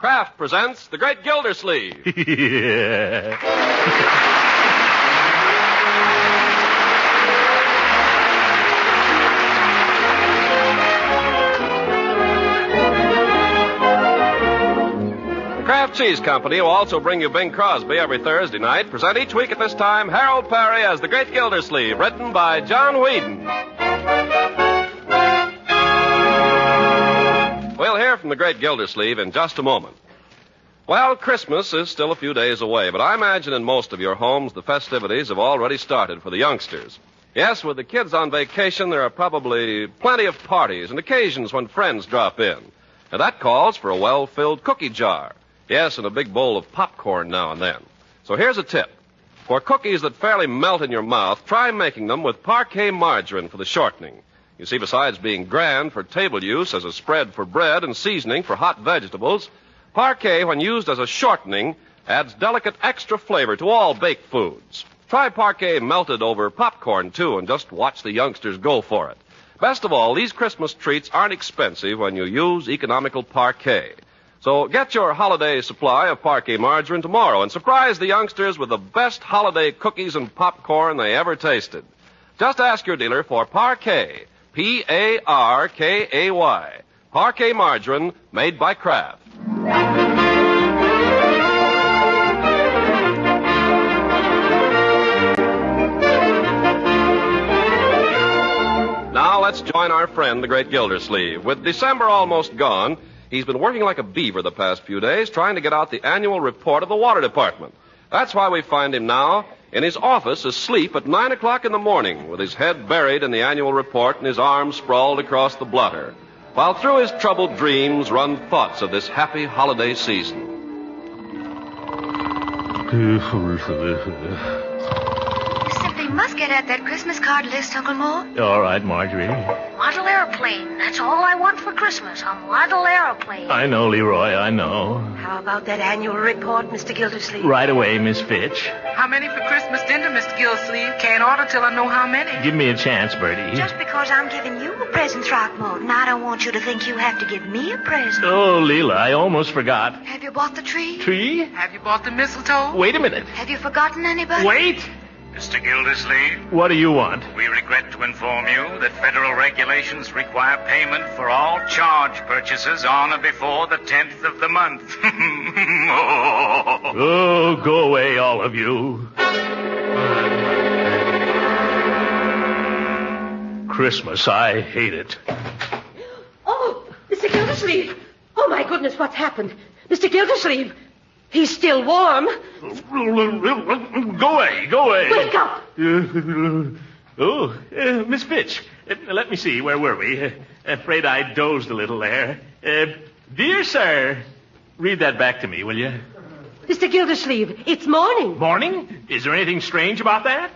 Kraft presents The Great Gildersleeve. Yeah. The Kraft Cheese Company will also bring you Bing Crosby every Thursday night. Present each week at this time Harold Perry as The Great Gildersleeve, written by John Whedon. We'll hear from The Great Gildersleeve in just a moment. Well, Christmas is still a few days away, but I imagine in most of your homes the festivities have already started for the youngsters. Yes, with the kids on vacation, there are probably plenty of parties and occasions when friends drop in. And that calls for a well-filled cookie jar. Yes, and a big bowl of popcorn now and then. So here's a tip. For cookies that fairly melt in your mouth, try making them with parquet margarine for the shortening. You see, besides being grand for table use as a spread for bread and seasoning for hot vegetables, parquet, when used as a shortening, adds delicate extra flavor to all baked foods. Try parquet melted over popcorn, too, and just watch the youngsters go for it. Best of all, these Christmas treats aren't expensive when you use economical parquet. So get your holiday supply of parquet margarine tomorrow and surprise the youngsters with the best holiday cookies and popcorn they ever tasted. Just ask your dealer for parquet, Parkay, parquet margarine made by Kraft. Now let's join our friend, the Great Gildersleeve. With December almost gone, he's been working like a beaver the past few days trying to get out the annual report of the Water Department. That's why we find him now in his office asleep at 9 o'clock in the morning with his head buried in the annual report and his arms sprawled across the blotter, while through his troubled dreams run thoughts of this happy holiday season. Simply must get at that Christmas card list, Uncle Mort. All right, Marjorie. Model airplane. That's all I want for Christmas. A model airplane. I know, Leroy, I know. How about that annual report, Mr. Gildersleeve? Right away, Miss Fitch. How many for Christmas dinner, Mr. Gildersleeve? Can't order till I know how many. Give me a chance, Bertie. Just because I'm giving you a present, Throckmorton, I don't want you to think you have to give me a present. Oh, Leela, I almost forgot. Have you bought the tree? Tree? Have you bought the mistletoe? Wait a minute. Have you forgotten anybody? Wait! Mr. Gildersleeve, What do you want? we regret to inform you that federal regulations require payment for all charge purchases on or before the 10th of the month. Oh, go away, all of you. Christmas, I hate it. Oh, Mr. Gildersleeve. Oh, my goodness, what's happened? Mr. Gildersleeve. He's still warm. Go away, go away. Wake up. Miss Fitch, let me see, where were we? Afraid I dozed a little there. Dear sir, read that back to me, will you? Mr. Gildersleeve, it's morning. Morning? Is there anything strange about that?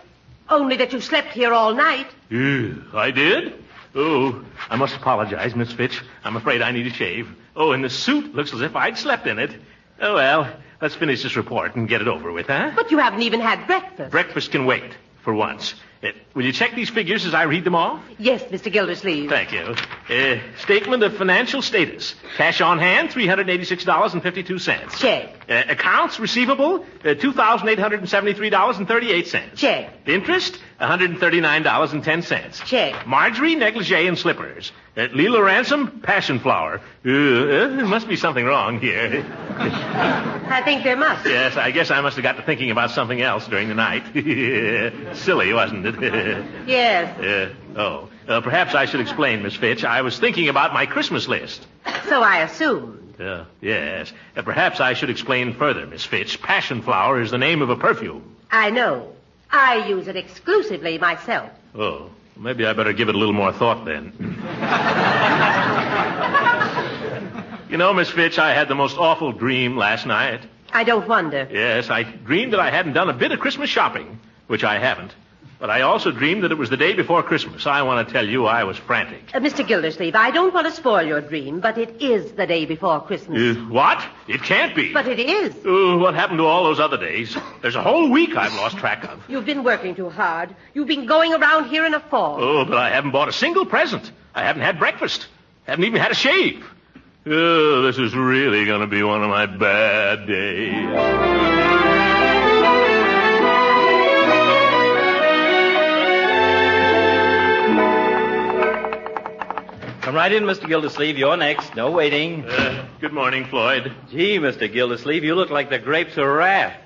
Only that you slept here all night. I did? Oh, I must apologize, Miss Fitch. I'm afraid I need a shave. Oh, and the suit looks as if I'd slept in it. Oh, well, let's finish this report and get it over with, huh? But you haven't even had breakfast. Breakfast can wait, for once. Will you check these figures as I read them off? Yes, Mr. Gildersleeve. Thank you. Statement of financial status. Cash on hand, $386.52. Check. Accounts receivable, $2,873.38. Check. Interest, $139.10. Check. Marjorie, negligee and slippers. Leela Ransom, passion flower. There must be something wrong here. I think there must. Yes, I guess I must have got to thinking about something else during the night. Silly, wasn't it? Yes. Perhaps I should explain, Miss Fitch. I was thinking about my Christmas list. So I assumed. Yes. Perhaps I should explain further, Miss Fitch. Passion flower is the name of a perfume. I know. I use it exclusively myself. Oh, maybe I better give it a little more thought then. You know, Miss Fitch, I had the most awful dream last night. I don't wonder. Yes, I dreamed that I hadn't done a bit of Christmas shopping, which I haven't. But I also dreamed that it was the day before Christmas. I want to tell you I was frantic. Mr. Gildersleeve, I don't want to spoil your dream, but it is the day before Christmas. What? It can't be. But it is. What happened to all those other days? There's a whole week I've lost track of. You've been working too hard. You've been going around here in a fog. Oh, but I haven't bought a single present. I haven't had breakfast. Haven't even had a shave. Oh, this is really going to be one of my bad days. Come right in, Mr. Gildersleeve. You're next. No waiting. Good morning, Floyd. Gee, Mr. Gildersleeve, you look like the grapes of wrath.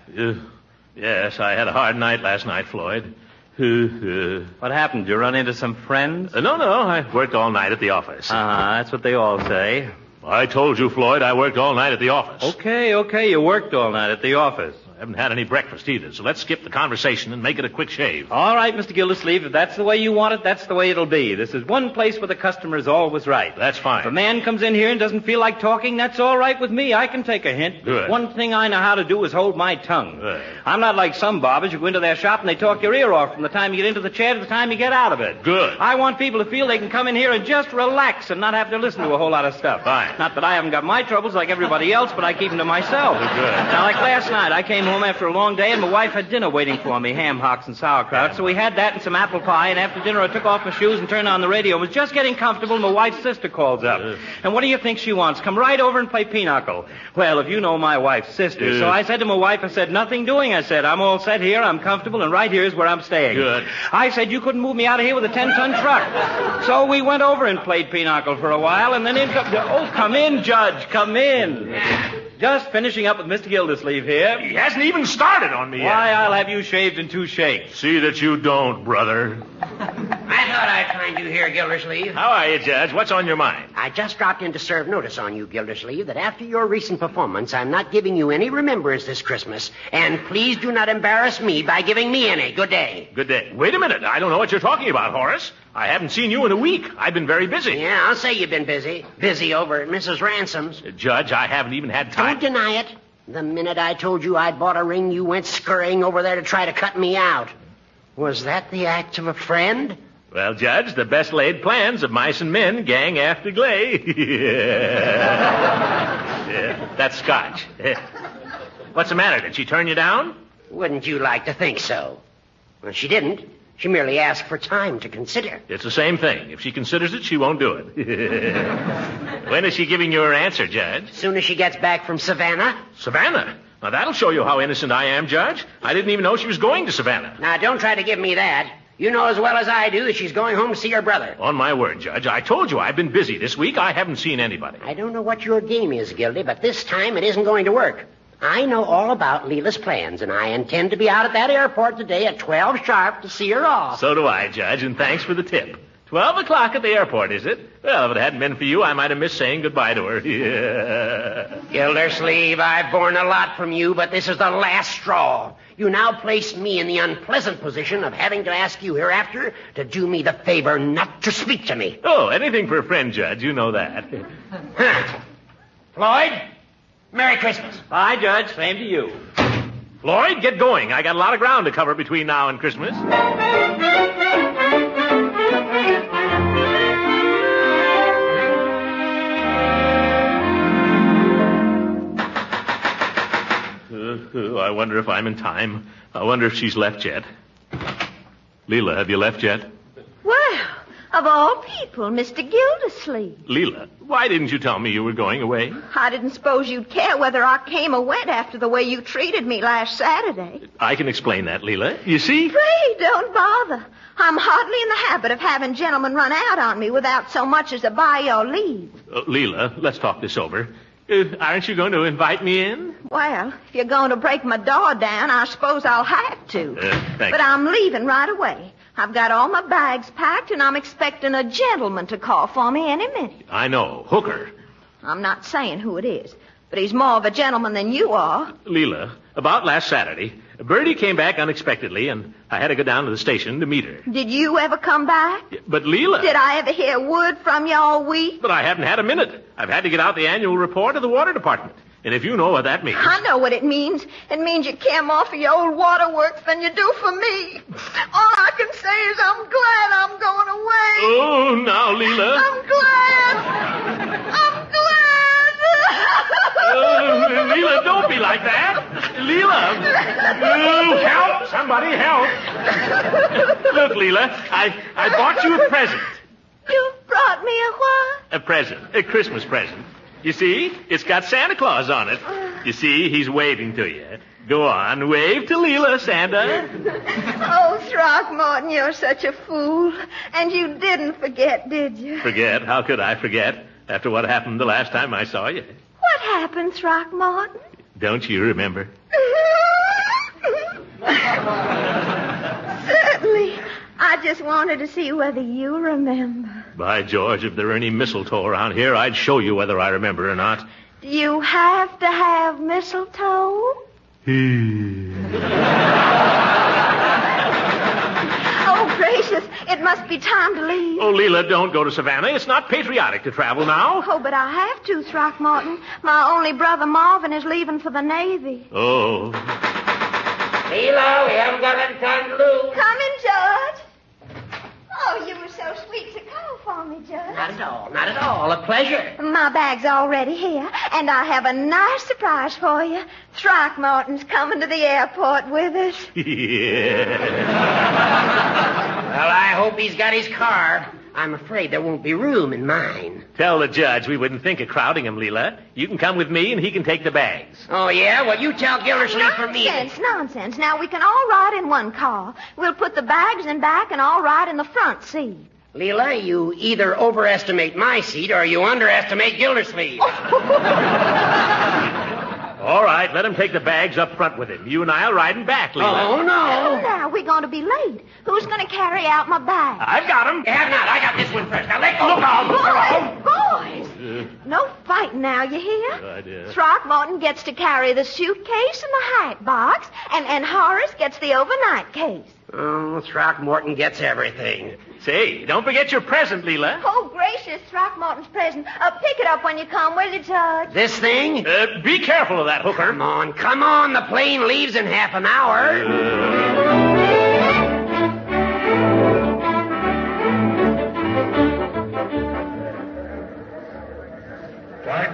Yes, I had a hard night last night, Floyd. What happened? You run into some friends? No, I worked all night at the office. That's what they all say. I told you, Floyd, I worked all night at the office. Okay, you worked all night at the office. I haven't had any breakfast either, so let's skip the conversation and make it a quick shave. All right, Mr. Gildersleeve, if that's the way you want it, that's the way it'll be. This is one place where the customer is always right. That's fine. If a man comes in here and doesn't feel like talking, that's all right with me. I can take a hint. Good. One thing I know how to do is hold my tongue. Good. I'm not like some barbers. You go into their shop and they talk your ear off from the time you get into the chair to the time you get out of it. Good. I want people to feel they can come in here and just relax and not have to listen to a whole lot of stuff. Fine. Not that I haven't got my troubles like everybody else, but I keep them to myself. Good. Now, like last night, I came home after a long day and my wife had dinner waiting for me, ham hocks and sauerkraut. So we had that and some apple pie, and after dinner I took off my shoes and turned on the radio and was just getting comfortable and my wife's sister calls up. And what do you think she wants? Come right over and play pinochle. Well, if you know my wife's sister. So I said to my wife, I said, nothing doing. I said, I'm all set here, I'm comfortable, and right here is where I'm staying. Good. I said, you couldn't move me out of here with a 10-ton truck. So we went over and played pinochle for a while, and then come in, Judge, come in. Just finishing up with Mr. Gildersleeve here. He hasn't even started on me yet. Why, I'll have you shaved in 2 shakes. See that you don't, brother. I thought I'd find you here, Gildersleeve. How are you, Judge? What's on your mind? I just dropped in to serve notice on you, Gildersleeve, that after your recent performance, I'm not giving you any remembrance this Christmas. And please do not embarrass me by giving me any. Good day. Good day. Wait a minute. I don't know what you're talking about, Horace. I haven't seen you in a week. I've been very busy. Yeah, I'll say you've been busy. Busy over at Mrs. Ransom's. Judge, I haven't even had time. Don't deny it. The minute I told you I'd bought a ring, you went scurrying over there to try to cut me out. Was that the act of a friend? Well, Judge, the best laid plans of mice and men gang after Glay. Yeah, that's Scotch. What's the matter? Did she turn you down? Wouldn't you like to think so? Well, she didn't. She merely asked for time to consider. It's the same thing. If she considers it, she won't do it. When is she giving you her answer, Judge? As soon as she gets back from Savannah. Savannah? Now, that'll show you how innocent I am, Judge. I didn't even know she was going to Savannah. Now, don't try to give me that. You know as well as I do that she's going home to see her brother. On my word, Judge, I told you I've been busy this week. I haven't seen anybody. I don't know what your game is, Gildy, but this time it isn't going to work. I know all about Leela's plans, and I intend to be out at that airport today at 12 sharp to see her off. So do I, Judge, and thanks for the tip. 12 o'clock at the airport, is it? Well, if it hadn't been for you, I might have missed saying goodbye to her. Yeah. Gildersleeve, I've borne a lot from you, but this is the last straw. You now place me in the unpleasant position of having to ask you hereafter to do me the favor not to speak to me. Oh, anything for a friend, Judge. You know that. Floyd, Merry Christmas. Bye, Judge. Same to you. Floyd, get going. I got a lot of ground to cover between now and Christmas. I wonder if I'm in time. I wonder if she's left yet. Leela, have you left yet? Well, of all people, Mr. Gildersleeve. Leela, why didn't you tell me you were going away? I didn't suppose you'd care whether I came or went after the way you treated me last Saturday. I can explain that, Leela. You see? Pray, don't bother. I'm hardly in the habit of having gentlemen run out on me without so much as a by your leave. Leela, let's talk this over. Aren't you going to invite me in? Well, if you're going to break my door down, I suppose I'll have to. Thanks. But I'm leaving right away. I've got all my bags packed, and I'm expecting a gentleman to call for me any minute. I know. Hooker. I'm not saying who it is, but he's more of a gentleman than you are. Leela, about last Saturday, Bertie came back unexpectedly, and I had to go down to the station to meet her. Did you ever come back? But Leela... Did I ever hear word from you all week? But I haven't had a minute. I've had to get out the annual report of the water department. And if you know what that means... I know what it means. It means you care more for your old waterworks than you do for me. All I can say is I'm glad I'm going away. Oh, now, Leela. I'm glad. I'm glad. Leela, don't be like that. Leela. Help. Somebody help. Look, Leela, I bought you a present. You brought me a what? A present. A Christmas present. You see? It's got Santa Claus on it. You see, he's waving to you. Go on, wave to Leela, Santa. Oh, Throckmorton, you're such a fool. And you didn't forget, did you? Forget? How could I forget? After what happened the last time I saw you. What happened, Throckmorton? Don't you remember? Certainly. I just wanted to see whether you remember. By George, if there were any mistletoe around here, I'd show you whether I remember or not. Do you have to have mistletoe? Oh, gracious. It must be time to leave. Oh, Leela, don't go to Savannah. It's not patriotic to travel now. Oh, but I have to, Throckmorton. My only brother Marvin is leaving for the Navy. Oh. Leela, we haven't got any time to lose. Come in, George. Oh, you were so sweet to call for me, Judge. Not at all, not at all. A pleasure. My bag's already here, and I have a nice surprise for you. Throckmorton's coming to the airport with us. Yeah. Well, I hope he's got his car. I'm afraid there won't be room in mine. Tell the judge we wouldn't think of crowding him, Leela. You can come with me, and he can take the bags. Oh, yeah? Well, you tell Gildersleeve for me. Nonsense. Now, we can all ride in one car. We'll put the bags in back and all ride in the front seat. Leela, you either overestimate my seat or you underestimate Gildersleeve. All right, let him take the bags up front with him. You and I'll ride in back, Leela. Oh, no. Now, we're going to be late. Who's going to carry out my bag? I've got him. You have not. I got this one first. Now, let go. Look out. Boys! No fighting now, you hear? Good idea. Throckmorton gets to carry the suitcase and the hat box, and Horace gets the overnight case. Oh, Throckmorton gets everything. Say, don't forget your present, Leela. Oh, gracious, Throckmorton's present. Pick it up when you come, will you, Judge? This thing? Be careful of that, Hooker. Come on. The plane leaves in half an hour.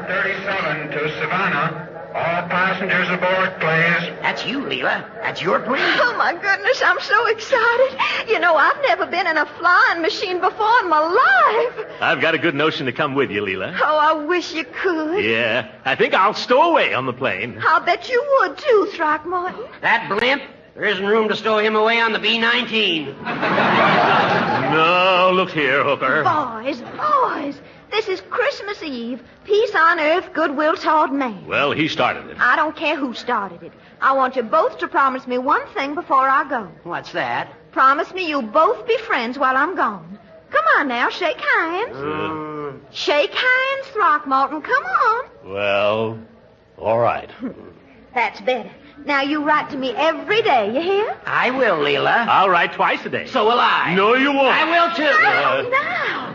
37 to Savannah. All passengers aboard, please. That's you, Leela. That's your plane. Oh, my goodness, I'm so excited. You know, I've never been in a flying machine before in my life. I've got a good notion to come with you, Leela. Oh, I wish you could. Yeah, I think I'll stow away on the plane. I'll bet you would, too, Throckmorton. That blimp? There isn't room to stow him away on the B-19. No, look here, Hooker. Boys. This is Christmas Eve. Peace on earth, goodwill toward man. Well, he started it. I don't care who started it. I want you both to promise me one thing before I go. What's that? Promise me you'll both be friends while I'm gone. Come on now, shake hands. Shake hands, Throckmorton. Come on. Well, all right. That's better. Now you write to me every day, you hear? I will, Leela. I'll write twice a day. So will I. No, you won't. I will, too. Now.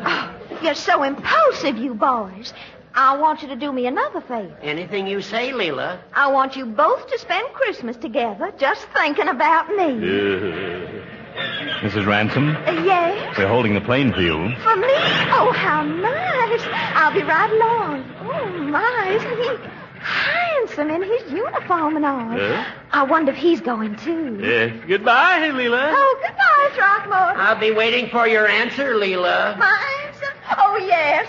Oh, you're so impulsive, you boys. I want you to do me another favor. Anything you say, Leela. I want you both to spend Christmas together just thinking about me. Mrs. Ransom? Yes? We're holding the plane for you. For me? Oh, how nice. I'll be right along. Oh, my, isn't he handsome in his uniform and all? I wonder if he's going, too. Goodbye, Leela. Oh, goodbye, Throckmorton. I'll be waiting for your answer, Leela. My answer? Oh, yes.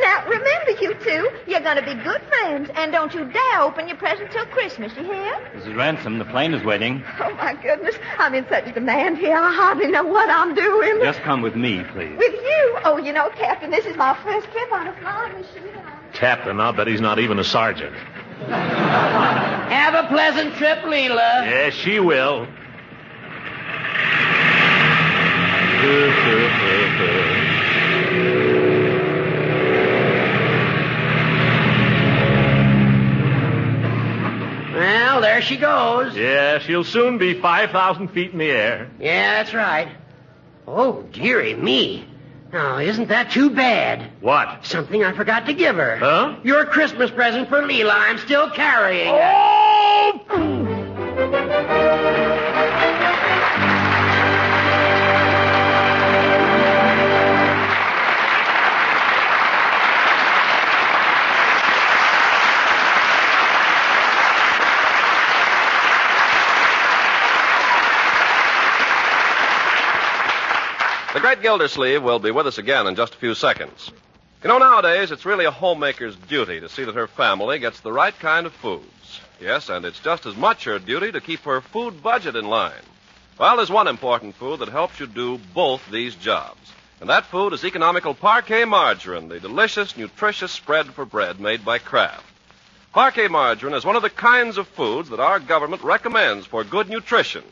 Now, remember, you two, you're going to be good friends, and don't you dare open your present till Christmas, you hear? Mrs. Ransom, the plane is waiting. Oh, my goodness. I'm in such demand here, I hardly know what I'm doing. Just come with me, please. With you? Oh, you know, Captain, this is my first trip on a flying machine. Captain, I'll bet he's not even a sergeant. Have a pleasant trip, Leela. Yes, she will. Well, there she goes. Yeah, she'll soon be 5,000 feet in the air. Yeah, that's right. Oh, dearie me. Now, isn't that too bad? What? Something I forgot to give her. Huh? Your Christmas present for Leela. I'm still carrying. The great Gildersleeve will be with us again in just a few seconds. You know, nowadays, it's really a homemaker's duty to see that her family gets the right kind of foods. Yes, and it's just as much her duty to keep her food budget in line. Well, there's one important food that helps you do both these jobs. And that food is economical Parquet margarine, the delicious, nutritious spread for bread made by Kraft. Parquet margarine is one of the kinds of foods that our government recommends for good nutrition.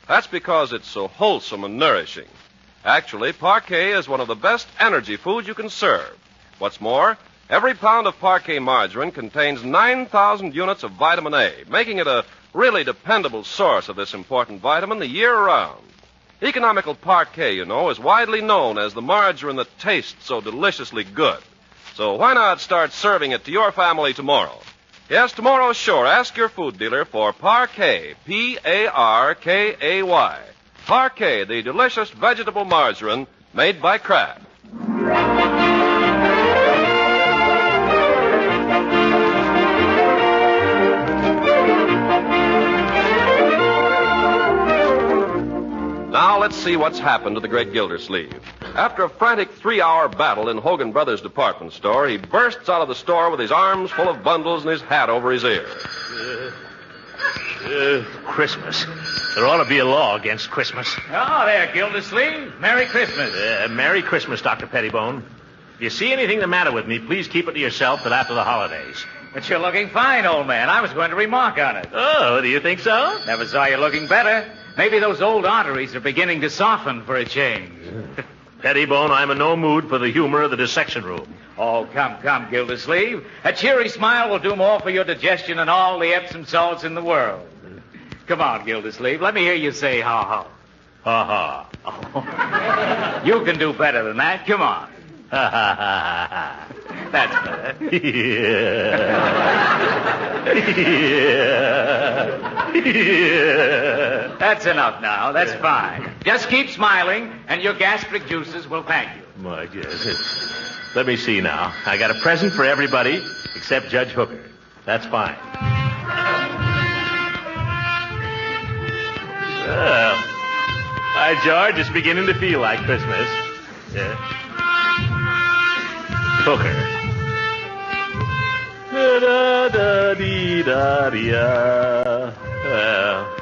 That's because it's so wholesome and nourishing. Actually, Parquet is one of the best energy foods you can serve. What's more, every pound of Parquet margarine contains 9,000 units of vitamin A, making it a really dependable source of this important vitamin the year round. Economical Parquet, you know, is widely known as the margarine that tastes so deliciously good. So why not start serving it to your family tomorrow? Yes, tomorrow, sure. Ask your food dealer for Parquet, Parkay. Parquet, the delicious vegetable margarine made by Kraft. Now let's see what's happened to the great Gildersleeve. After a frantic 3-hour battle in Hogan Brothers department store, he bursts out of the store with his arms full of bundles and his hat over his ear. Christmas. There ought to be a law against Christmas. Oh, there, Gildersleeve. Merry Christmas. Merry Christmas, Dr. Pettibone. If you see anything the matter with me, please keep it to yourself till after the holidays. But you're looking fine, old man. I was going to remark on it. Oh, do you think so? Never saw you looking better. Maybe those old arteries are beginning to soften for a change. Pettibone, I'm in no mood for the humor of the dissection room. Oh, come, Gildersleeve. A cheery smile will do more for your digestion than all the Epsom salts in the world. Come on, Gildersleeve. Let me hear you say ha-ha. Ha-ha. Oh. You can do better than that. Come on. Ha, ha, ha, ha. That's better. Yeah. That's enough now. That's fine. Just keep smiling, and your gastric juices will thank you. My goodness. Let me see now. I got a present for everybody except Judge Hooker. That's fine. Well, hi, George. It's beginning to feel like Christmas. Yeah. Hooker. Da-da-da-dee-da-dee-da. Well,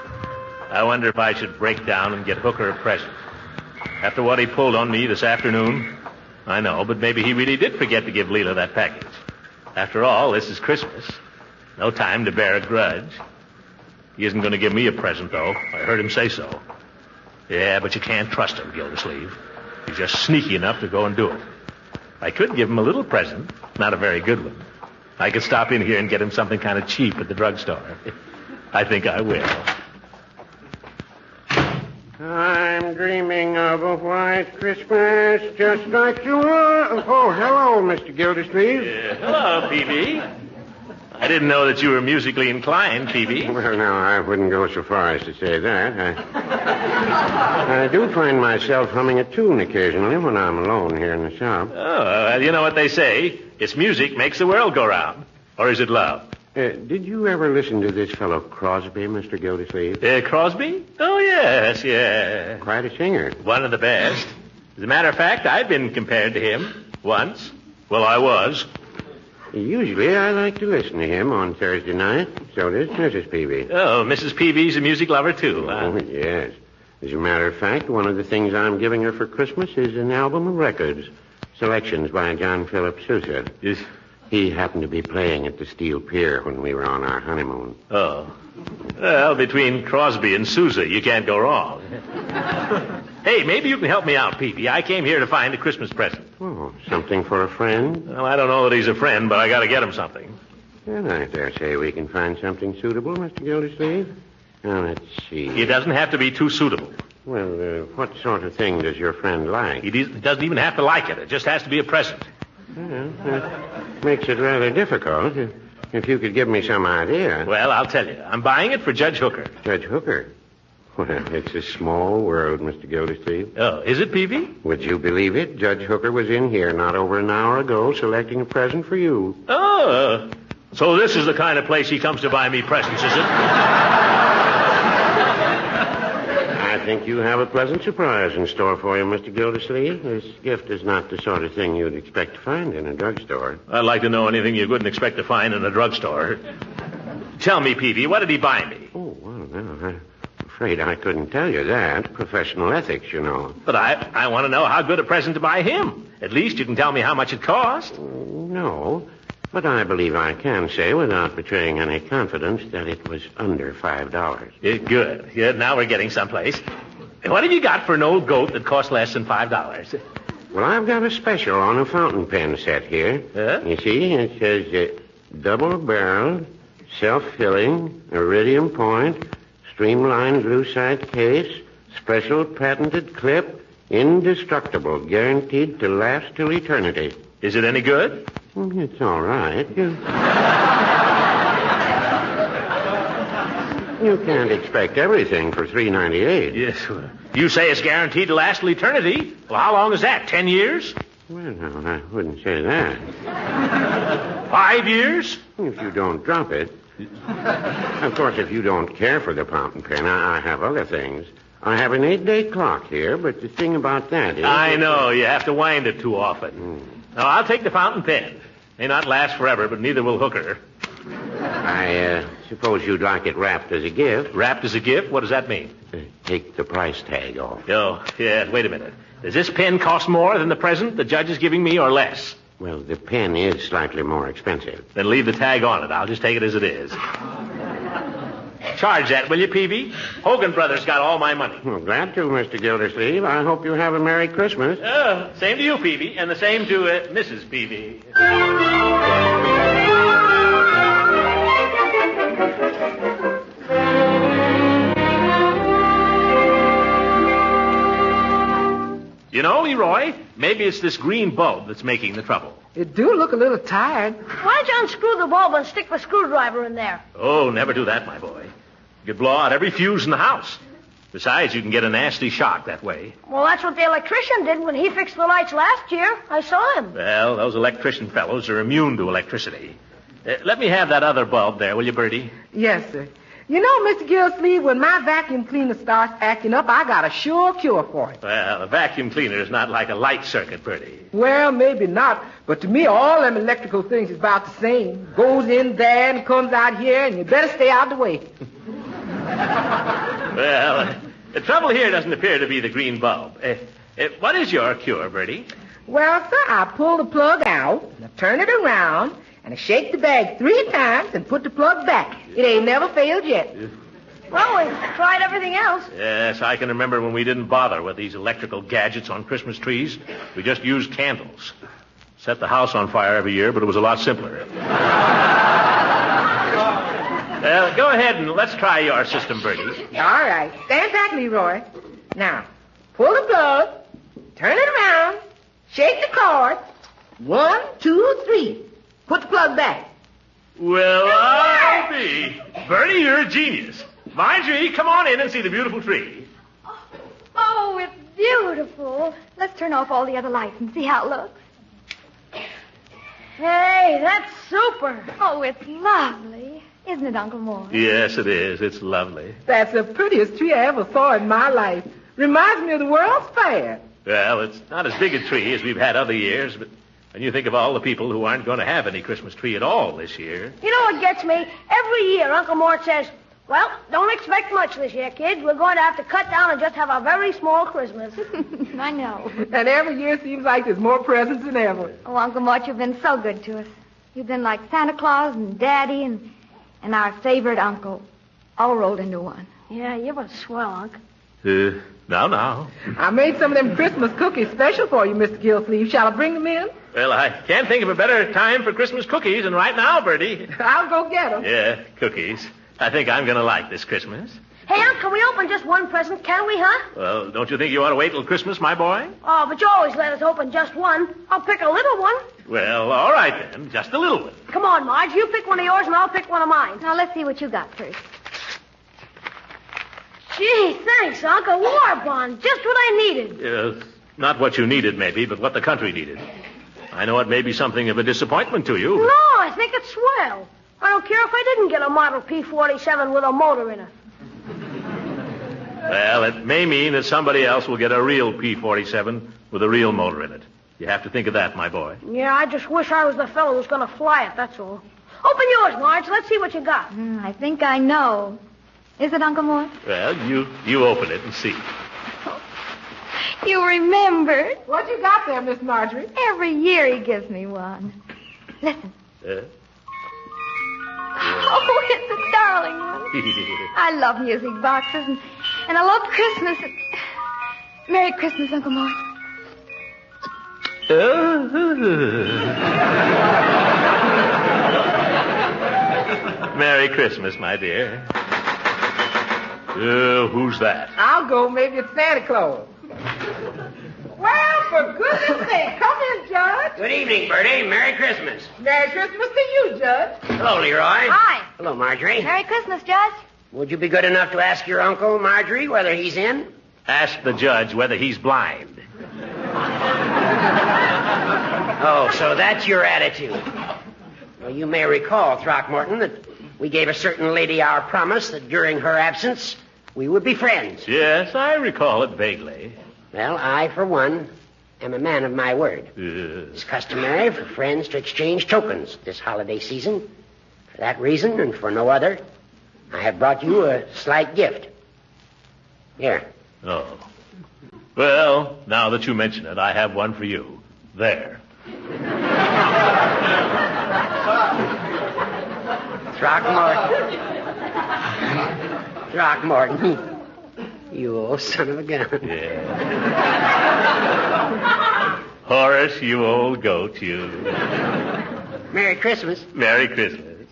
I wonder if I should break down and get Hooker a present. After what he pulled on me this afternoon, I know, but maybe he really did forget to give Leela that package. After all, this is Christmas. No time to bear a grudge. He isn't going to give me a present, though. I heard him say so. Yeah, but you can't trust him, Gildersleeve. He's just sneaky enough to go and do it. I could give him a little present, not a very good one. I could stop in here and get him something kind of cheap at the drugstore. I think I will. I'm dreaming of a white Christmas just like you were. Oh, hello, Mr. Gildersleeve. Hello, Peavy. I didn't know that you were musically inclined, Peavy. Well, no, I wouldn't go so far as to say that. I do find myself humming a tune occasionally when I'm alone here in the shop. Oh, you know what they say. It's music makes the world go round. Or is it love? Did you ever listen to this fellow Crosby, Mr. Gildersleeve? Crosby? Oh, yes, yeah. Quite a singer. One of the best. As a matter of fact, I've been compared to him once. Well, I was. Usually I like to listen to him on Thursday night. So does Mrs. Peavy. Oh, Mrs. Peavy's a music lover, too. Oh, yes. As a matter of fact, one of the things I'm giving her for Christmas is an album of records. Selections by John Philip Sousa. Yes. He happened to be playing at the Steel Pier when we were on our honeymoon. Oh. Well, between Crosby and Sousa, you can't go wrong. Hey, maybe you can help me out, Peavy. I came here to find a Christmas present. Oh, something for a friend? Well, I don't know that he's a friend, but I got to get him something. Well, I dare say we can find something suitable, Mr. Gildersleeve. Now, let's see. It doesn't have to be too suitable. Well, what sort of thing does your friend like? He doesn't even have to like it. It just has to be a present. Well, that makes it rather difficult. If you could give me some idea. Well, I'll tell you. I'm buying it for Judge Hooker. Judge Hooker? Well, it's a small world, Mr. Gildersleeve. Oh, is it, Peavy? Would you believe it? Judge Hooker was in here not over an hour ago selecting a present for you. Oh, so this is the kind of place he comes to buy me presents, is it? I think you have a pleasant surprise in store for you, Mr. Gildersleeve. This gift is not the sort of thing you'd expect to find in a drugstore. I'd like to know anything you couldn't expect to find in a drugstore. Tell me, Peavy, what did he buy me? Oh, well, no, I'm afraid I couldn't tell you that. Professional ethics, you know. But I want to know how good a present to buy him. At least you can tell me how much it cost. No, but I believe I can say without betraying any confidence that it was under $5. Good. Good. Now we're getting someplace. What have you got for an old goat that costs less than $5? Well, I've got a special on a fountain pen set here. You see, it says double-barreled, self-filling, iridium point, streamlined lucite case, special patented clip, indestructible, guaranteed to last till eternity. Is it any good? It's all right. You can't expect everything for $3.98. Yes. You say it's guaranteed to last till eternity. Well, how long is that? 10 years? Well, no, I wouldn't say that. 5 years? If you don't drop it. Of course, if you don't care for the fountain pen, I have other things. I have an 8-day clock here, but the thing about that is... I know. You have to wind it too often. Now, I'll take the fountain pen. May not last forever, but neither will Hooker. I suppose you'd like it wrapped as a gift. Wrapped as a gift? What does that mean? Take the price tag off. Oh, yeah. Wait a minute. Does this pen cost more than the present the judge is giving me, or less? Well, the pen is slightly more expensive. Then leave the tag on it. I'll just take it as it is. Charge that, will you, Peavy? Hogan Brothers got all my money. Well, glad to, Mr. Gildersleeve. I hope you have a Merry Christmas. Same to you, Peavy, and the same to Mrs. Peavy. You know, Leroy, maybe it's this green bulb that's making the trouble. It do look a little tired. Why don't you unscrew the bulb and stick the screwdriver in there? Oh, never do that, my boy. You could blow out every fuse in the house. Besides, you can get a nasty shock that way. Well, that's what the electrician did when he fixed the lights last year. I saw him. Well, those electrician fellows are immune to electricity. Let me have that other bulb there, will you, Bertie? Yes, sir. You know, Mr. Gildersleeve, when my vacuum cleaner starts acting up, I got a sure cure for it. Well, a vacuum cleaner is not like a light circuit, Bertie. Well, maybe not, but to me, all them electrical things is about the same. Goes in there and comes out here, and you better stay out of the way. Well, the trouble here doesn't appear to be the green bulb. What is your cure, Bertie? Well, sir, I pull the plug out, and I turn it around, and I shake the bag 3 times and put the plug back. It ain't never failed yet. Well, we've tried everything else. Yes, I can remember when we didn't bother with these electrical gadgets on Christmas trees. We just used candles. Set the house on fire every year, but it was a lot simpler. Well, go ahead and let's try your system, Bertie. All right. Stand back, Leroy. Now, pull the plug, turn it around, shake the cord. 1, 2, 3. Put the plug back. Well, I'll be. Bertie, you're a genius. Marjorie, come on in and see the beautiful tree. Oh, it's beautiful. Let's turn off all the other lights and see how it looks. Hey, that's super. Oh, it's lovely. Isn't it, Uncle Mort? Yes, it is. It's lovely. That's the prettiest tree I ever saw in my life. Reminds me of the World's Fair. Well, it's not as big a tree as we've had other years, but when you think of all the people who aren't going to have any Christmas tree at all this year. You know what gets me? Every year, Uncle Mort says, well, don't expect much this year, kids. We're going to have to cut down and just have a very small Christmas. I know. And every year seems like there's more presents than ever. Oh, Uncle Mort, you've been so good to us. You've been like Santa Claus and Daddy and our favorite uncle, all rolled into one. Yeah, you're a swell, Unc. Now. I made some of them Christmas cookies special for you, Mr. Gildersleeve. Shall I bring them in? Well, I can't think of a better time for Christmas cookies than right now, Bertie. I'll go get them. Yeah, cookies. I think I'm going to like this Christmas. Hey, Unc, can we open just one present, can we, huh? Well, don't you think you ought to wait till Christmas, my boy? Oh, but you always let us open just one. I'll pick a little one. Well, all right then. Just a little one. Come on, Marge. You pick one of yours and I'll pick one of mine. Now, let's see what you got first. Gee, thanks, Unc. A war bond. Just what I needed. Not what you needed, maybe, but what the country needed. I know it may be something of a disappointment to you. No, I think it's swell. I don't care if I didn't get a Model P-47 with a motor in it. Well, it may mean that somebody else will get a real P-47 with a real motor in it. You have to think of that, my boy. Yeah, I just wish I was the fellow who's going to fly it, that's all. Open yours, Marge. Let's see what you got. I think I know. Is it, Uncle Mort? Well, you open it and see. You remembered. What you got there, Miss Marjorie? Every year he gives me one. Listen. Oh, it's a darling one. I love music boxes, and I love Christmas. Merry Christmas, Uncle Mort. Merry Christmas, my dear. Who's that? I'll go. Maybe it's Santa Claus. Well, for goodness sake, come in, Judge. Good evening, Bertie. Merry Christmas. Merry Christmas to you, Judge. Hello, Leroy. Hi. Hello, Marjorie. Merry Christmas, Judge. Would you be good enough to ask your uncle, Marjorie, whether he's in? Ask the judge whether he's blind. Oh, so that's your attitude. Well, you may recall, Throckmorton, that we gave a certain lady our promise that during her absence we would be friends. Yes, I recall it vaguely. Well, I, for one, am a man of my word. It's customary for friends to exchange tokens this holiday season. For that reason, and for no other, I have brought you a slight gift. Here. Oh. Well, now that you mention it, I have one for you. There. Throckmorton. You old son of a gun. Yeah. Horace, you old goat, you. Merry Christmas. Merry Christmas.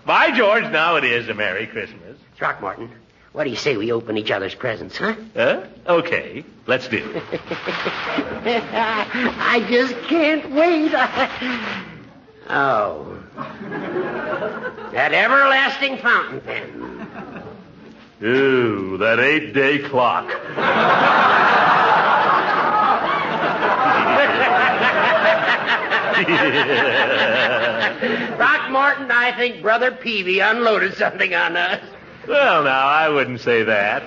By George, now it is a Merry Christmas. Throckmorton, what do you say we open each other's presents, huh? Okay. Let's do it. I just can't wait. Oh. That everlasting fountain pen. Ooh, that 8-day clock. Throckmorton, I think Brother Peavy unloaded something on us. Well, now, I wouldn't say that.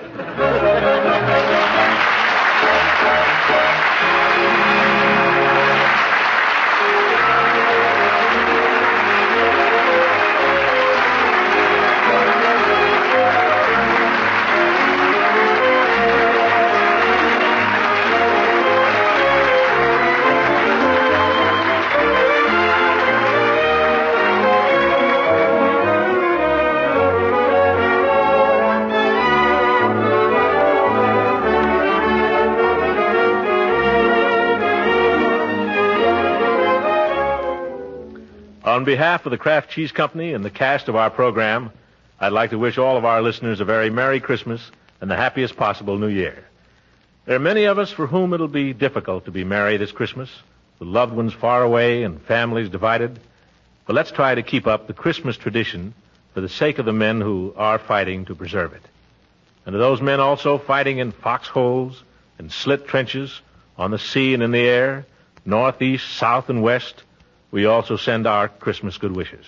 On behalf of the Kraft Cheese Company and the cast of our program, I'd like to wish all of our listeners a very Merry Christmas and the happiest possible New Year. There are many of us for whom it'll be difficult to be merry this Christmas, with loved ones far away and families divided. But let's try to keep up the Christmas tradition for the sake of the men who are fighting to preserve it. And to those men also fighting in foxholes and slit trenches, on the sea and in the air, north, east, south, and west, we also send our Christmas good wishes.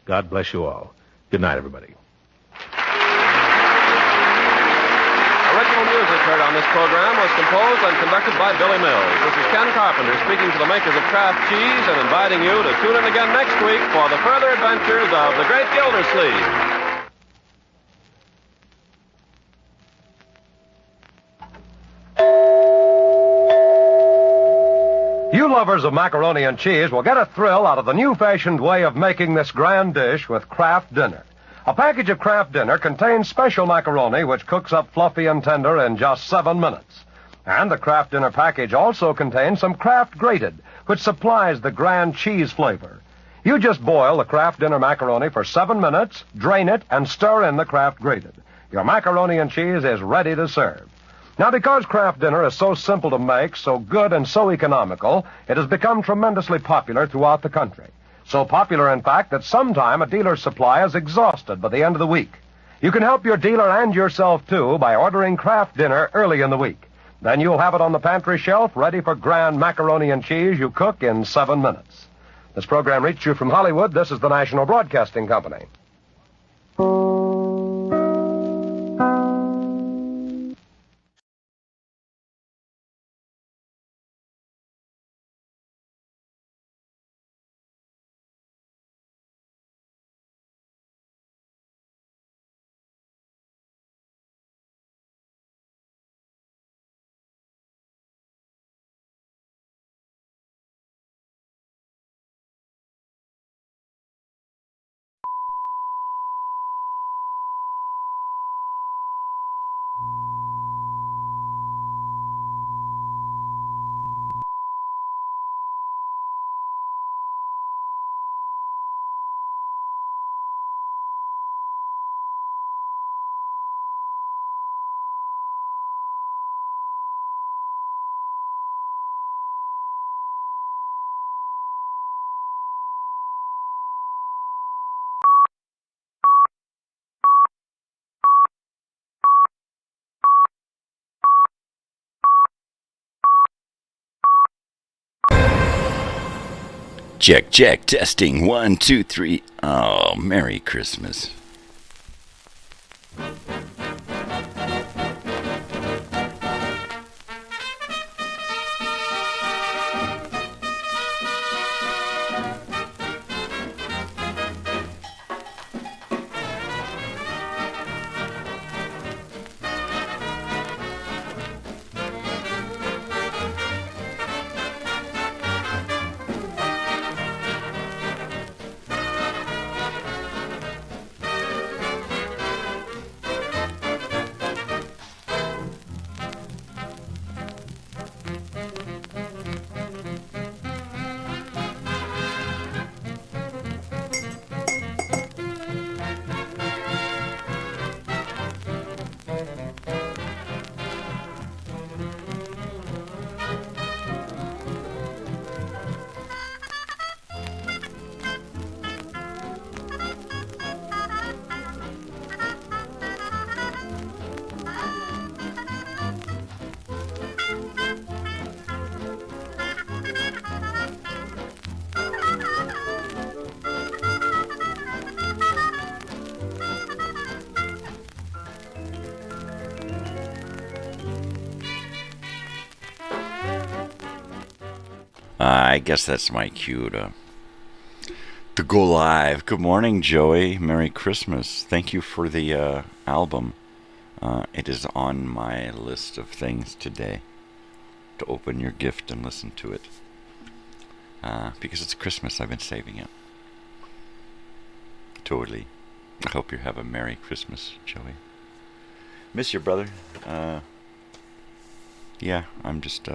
God bless you all. Good night, everybody. Original music heard on this program was composed and conducted by Billy Mills. This is Ken Carpenter speaking to the makers of Kraft Cheese and inviting you to tune in again next week for the further adventures of the Great Gildersleeve. You lovers of macaroni and cheese will get a thrill out of the new-fashioned way of making this grand dish with Kraft Dinner. A package of Kraft Dinner contains special macaroni which cooks up fluffy and tender in just 7 minutes. And the Kraft Dinner package also contains some Kraft Grated, which supplies the grand cheese flavor. You just boil the Kraft Dinner macaroni for 7 minutes, drain it, and stir in the Kraft Grated. Your macaroni and cheese is ready to serve. Now, because Kraft Dinner is so simple to make, so good and so economical, it has become tremendously popular throughout the country. So popular, in fact, that sometime a dealer's supply is exhausted by the end of the week. You can help your dealer and yourself, too, by ordering Kraft Dinner early in the week. Then you'll have it on the pantry shelf ready for grand macaroni and cheese you cook in 7 minutes. This program reached you from Hollywood. This is the National Broadcasting Company. Check, check, testing. 1, 2, 3. Oh, Merry Christmas. I guess that's my cue to go live. Good morning, Joey. Merry Christmas. Thank you for the album. It is on my list of things today to open your gift and listen to it. Because it's Christmas, I've been saving it. Totally. I hope you have a Merry Christmas, Joey. Miss you, brother. Yeah, I'm just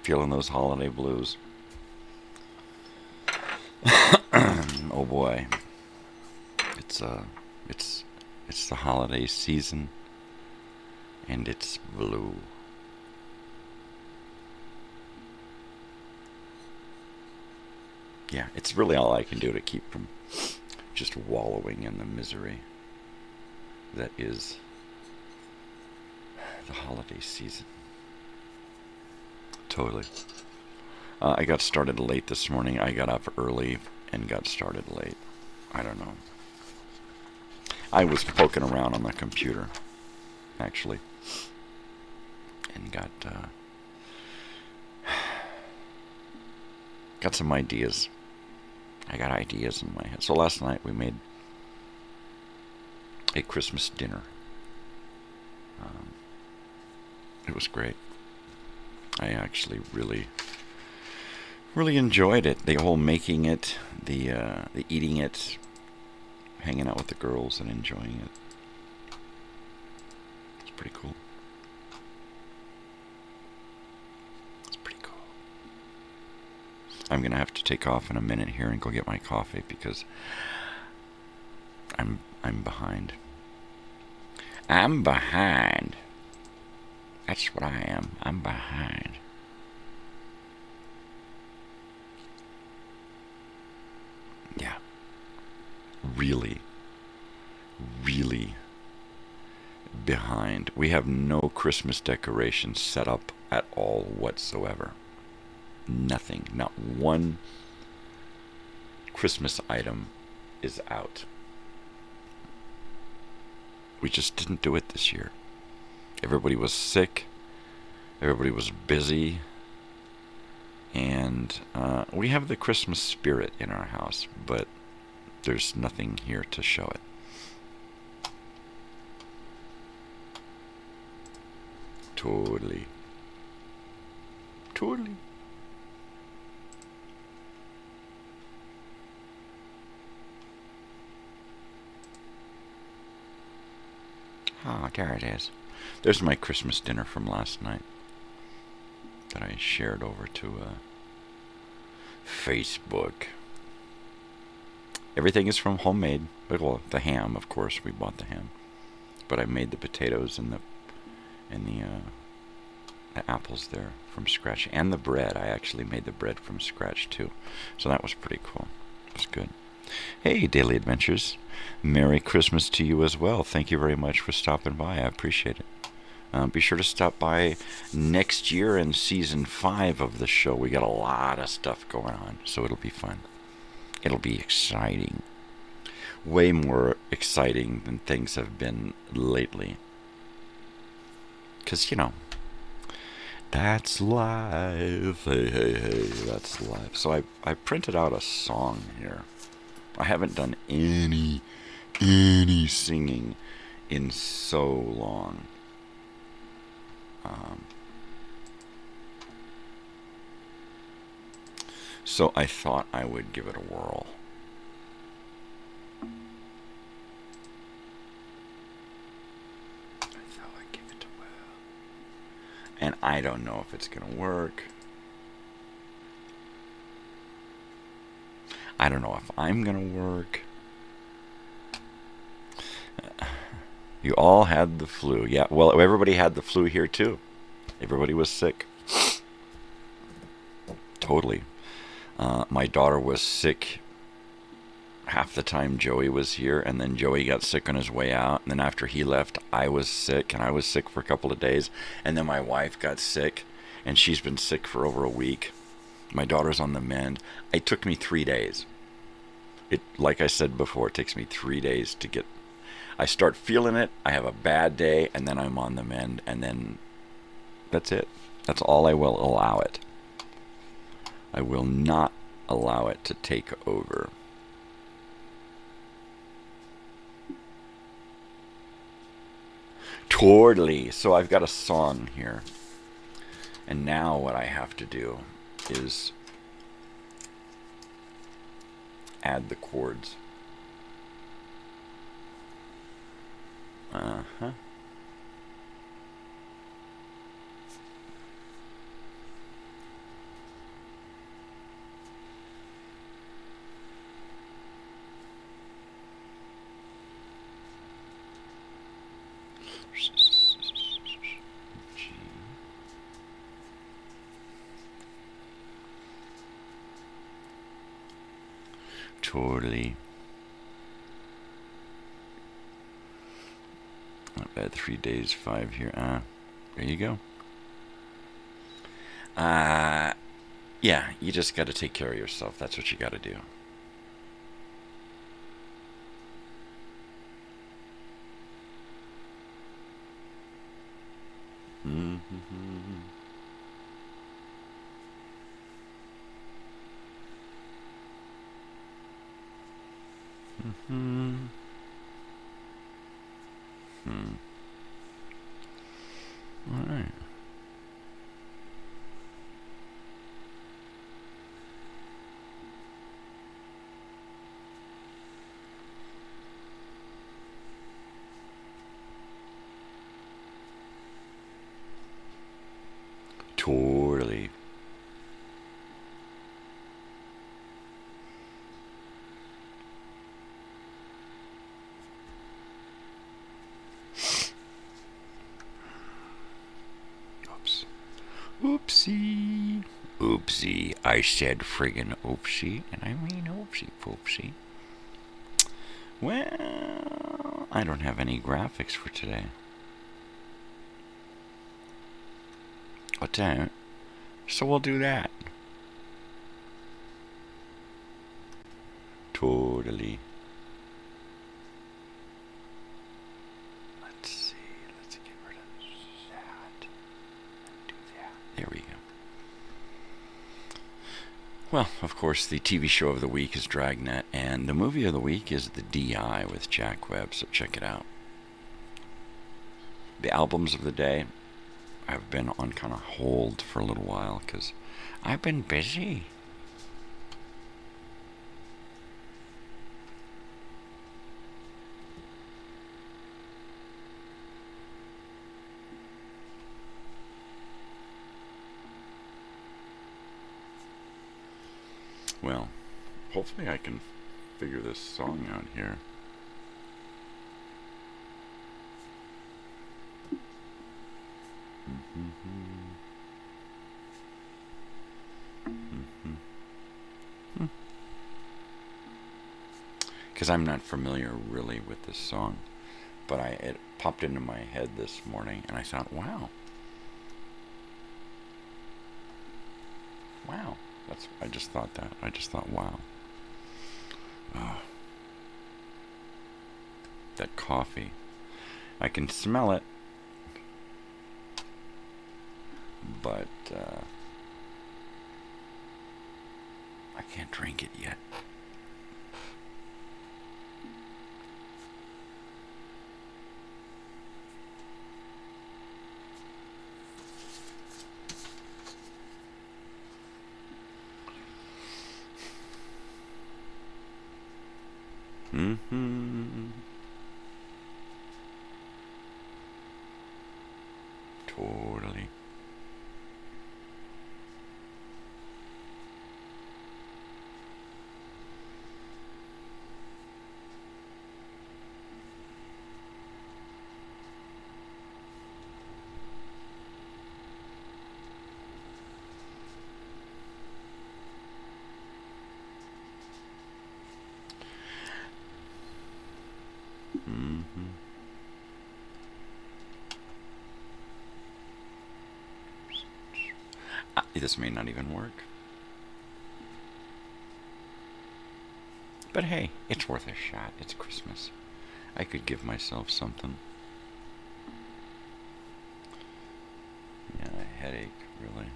feeling those holiday blues. Oh boy, it's the holiday season, and it's blue. Yeah, it's really all I can do to keep from just wallowing in the misery that is the holiday season. Totally. I got started late this morning. I got up early and got started late. I don't know. I was poking around on the computer, actually, and got some ideas. I got ideas in my head. So last night we made a Christmas dinner. It was great. I actually really enjoyed it. The whole making it, the eating it, hanging out with the girls and enjoying it. It's pretty cool. It's pretty cool. I'm gonna have to take off in a minute here and go get my coffee because I'm behind. I'm behind. That's what I am. I'm behind. Yeah. Really behind. We have no Christmas decorations set up at all whatsoever. Nothing. Not one Christmas item is out. We just didn't do it this year. Everybody was sick. Everybody was busy. And we have the Christmas spirit in our house, but there's nothing here to show it. Totally. Oh, there it is. There's my Christmas dinner from last night that I shared over to Facebook. Everything is from homemade. Well, the ham, of course, we bought the ham. But I made the potatoes and the apples there from scratch. And the bread. I actually made the bread from scratch, too. So that was pretty cool. It was good. Hey, Daily Adventures. Merry Christmas to you as well. Thank you very much for stopping by. I appreciate it. Be sure to stop by next year in season 5 of the show. We got a lot of stuff going on, so it'll be fun. It'll be exciting. Way more exciting than things have been lately. Because, that's live. Hey, that's live. So I printed out a song here. I haven't done any singing in so long. So I thought I would give it a whirl. And I don't know if it's going to work. I don't know if I'm going to work. You all had the flu. Yeah, well, everybody had the flu here too. Everybody was sick. Totally. My daughter was sick half the time Joey was here, and then Joey got sick on his way out, and then after he left, I was sick, and I was sick for a couple of days, and then my wife got sick, and she's been sick for over a week. My daughter's on the mend. It took me 3 days. Like I said before, it takes me 3 days to get... I start feeling it, I have a bad day, and then I'm on the mend, and then that's it. That's all I will allow it. I will not allow it to take over. Totally. So I've got a song here. And now what I have to do is add the chords. Uh-huh. Totally. Not bad. 3 days, 5 here. There you go. Yeah, you just got to take care of yourself. That's what you got to do. All right. Totally. Oopsie. Oopsie. I said friggin' oopsie, and I mean oopsie poopsie. Well, I don't have any graphics for today. I don't. So we'll do that. Totally. Let's see. Let's get rid of that. Do that. There we go. Well, of course, the TV show of the week is Dragnet, and the movie of the week is The D.I. with Jack Webb, so check it out. The albums of the day have been on kind of hold for a little while because I've been busy. Well, hopefully I can figure this song out here. Because I'm not familiar really with this song, but popped into my head this morning, and I thought, wow. Wow. I just thought that. I just thought, wow. That coffee. I can smell it. But, I can't drink it yet. Totally. This may not even work. But hey, it's worth a shot. It's Christmas. I could give myself something. Yeah, a headache, really.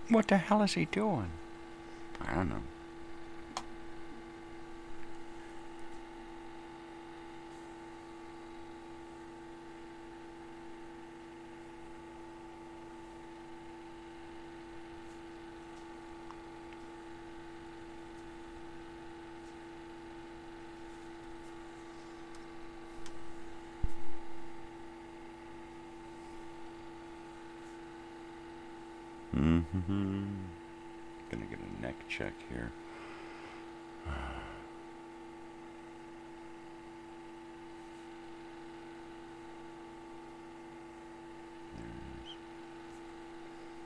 What the hell is he doing? I don't know. Gonna get a neck check here.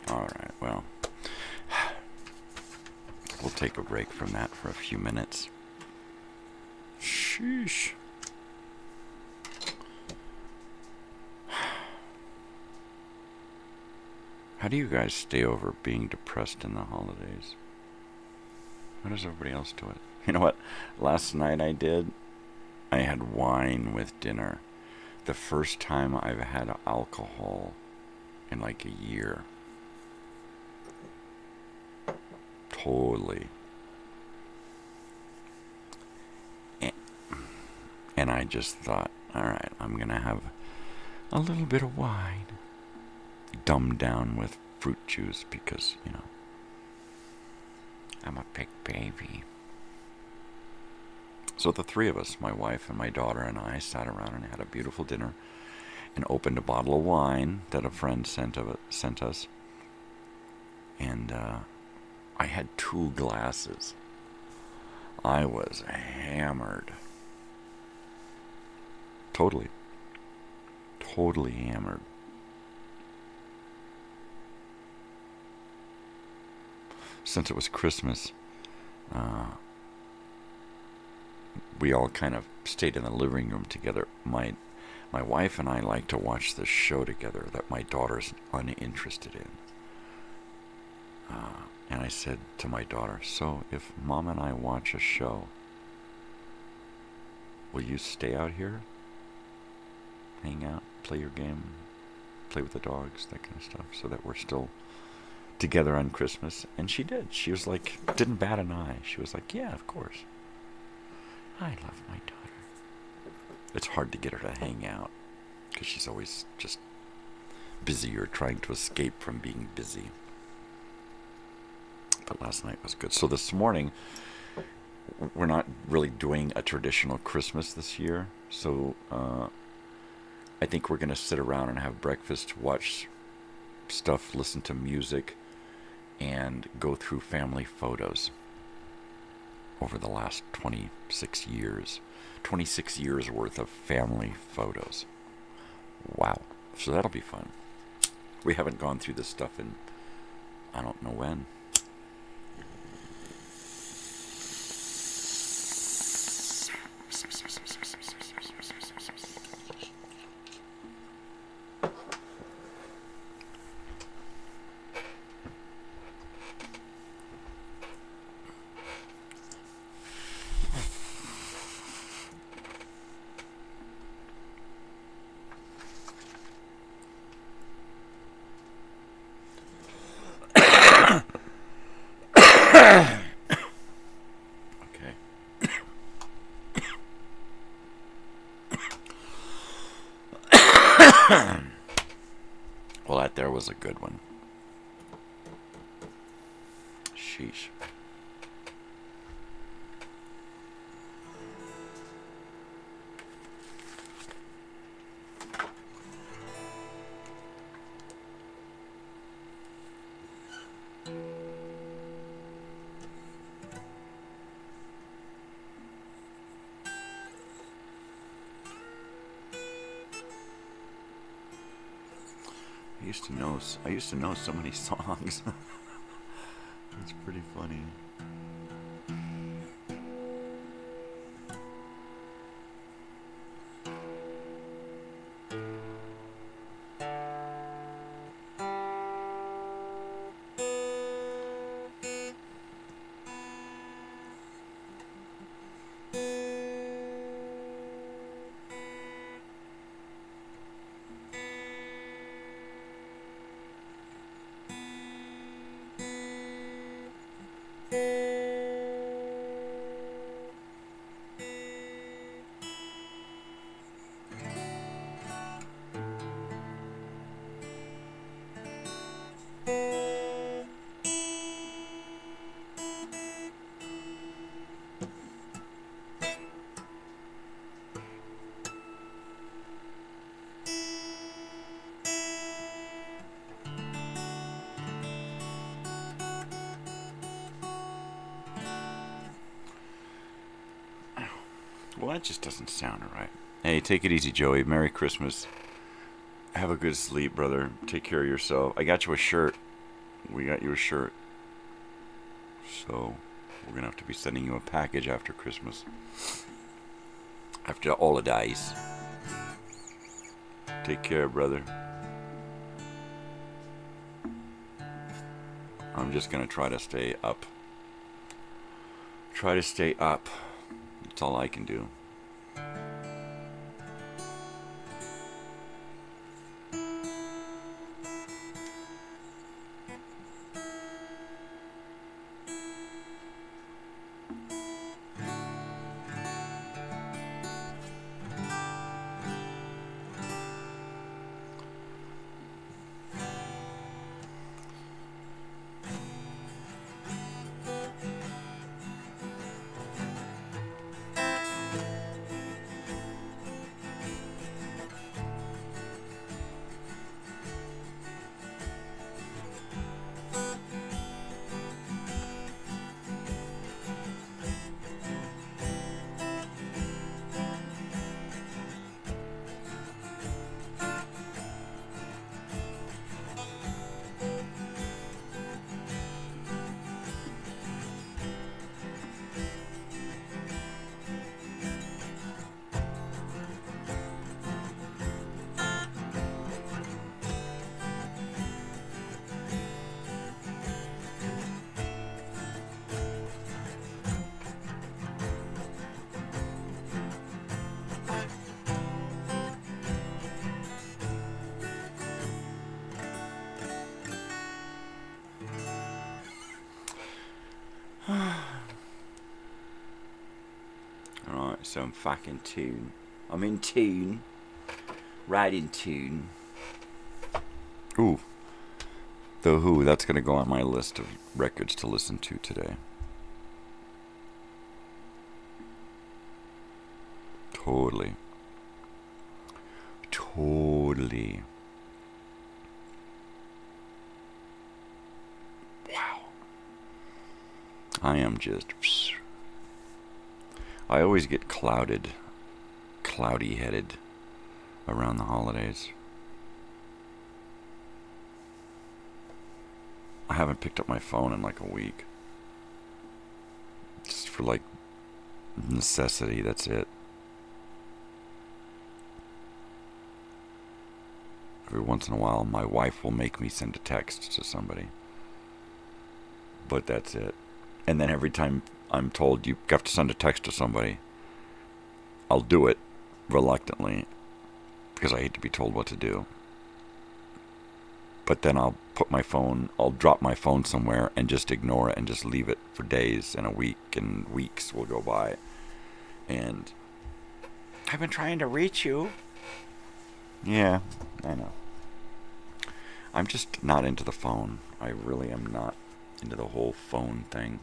All right, well, we'll take a break from that for a few minutes. Sheesh. How do you guys stay over being depressed in the holidays? How does everybody else do it? You know what? Last night I had wine with dinner. The first time I've had alcohol in like a year. Totally. And I just thought, all right, I'm going to have a little bit of wine. Dumbed down with fruit juice because, you know, I'm a big baby. So the three of us, my wife and my daughter and I, sat around and had a beautiful dinner and opened a bottle of wine that a friend sent us. And I had 2 glasses. I was hammered. Totally hammered. Since it was Christmas, we all kind of stayed in the living room together. My wife and I like to watch this show together that my daughter's uninterested in. And I said to my daughter, so if Mom and I watch a show, will you stay out here? Hang out, play your game, play with the dogs, that kind of stuff, so that we're still together on Christmas? And she did. She was like, didn't bat an eye. She was like, yeah, of course. I love my daughter. It's hard to get her to hang out because she's always just busy or trying to escape from being busy. But last night was good. So this morning, we're not really doing a traditional Christmas this year. So I think we're going to sit around and have breakfast, watch stuff, listen to music, and go through family photos over the last 26 years. 26 years worth of family photos. Wow. So that'll be fun. We haven't gone through this stuff in I don't know when. Well, that there was a good one. Sheesh. I used to know so many songs. It's pretty funny. Well, that just doesn't sound right. Hey, take it easy, Joey. Merry Christmas. Have a good sleep, brother. Take care of yourself. I got you a shirt. We got you a shirt. So, we're going to have to be sending you a package after Christmas. After all the days. Take care, brother. I'm just going to try to stay up. Try to stay up. That's all I can do. Alright, so I'm fucking tune. I'm in tune. Right in tune. Ooh. The Who, that's going to go on my list of records to listen to today. Totally. Totally. Wow. I am just... I always get cloudy-headed around the holidays. I haven't picked up my phone in like a week. Just for like necessity, that's it. Every once in a while, my wife will make me send a text to somebody. But that's it. And then every time I'm told you have to send a text to somebody, I'll do it reluctantly because I hate to be told what to do. But then I'll drop my phone somewhere and just ignore it and just leave it for days and a week, and weeks will go by. And I've been trying to reach you. Yeah, I know. I'm just not into the phone. I really am not into the whole phone thing.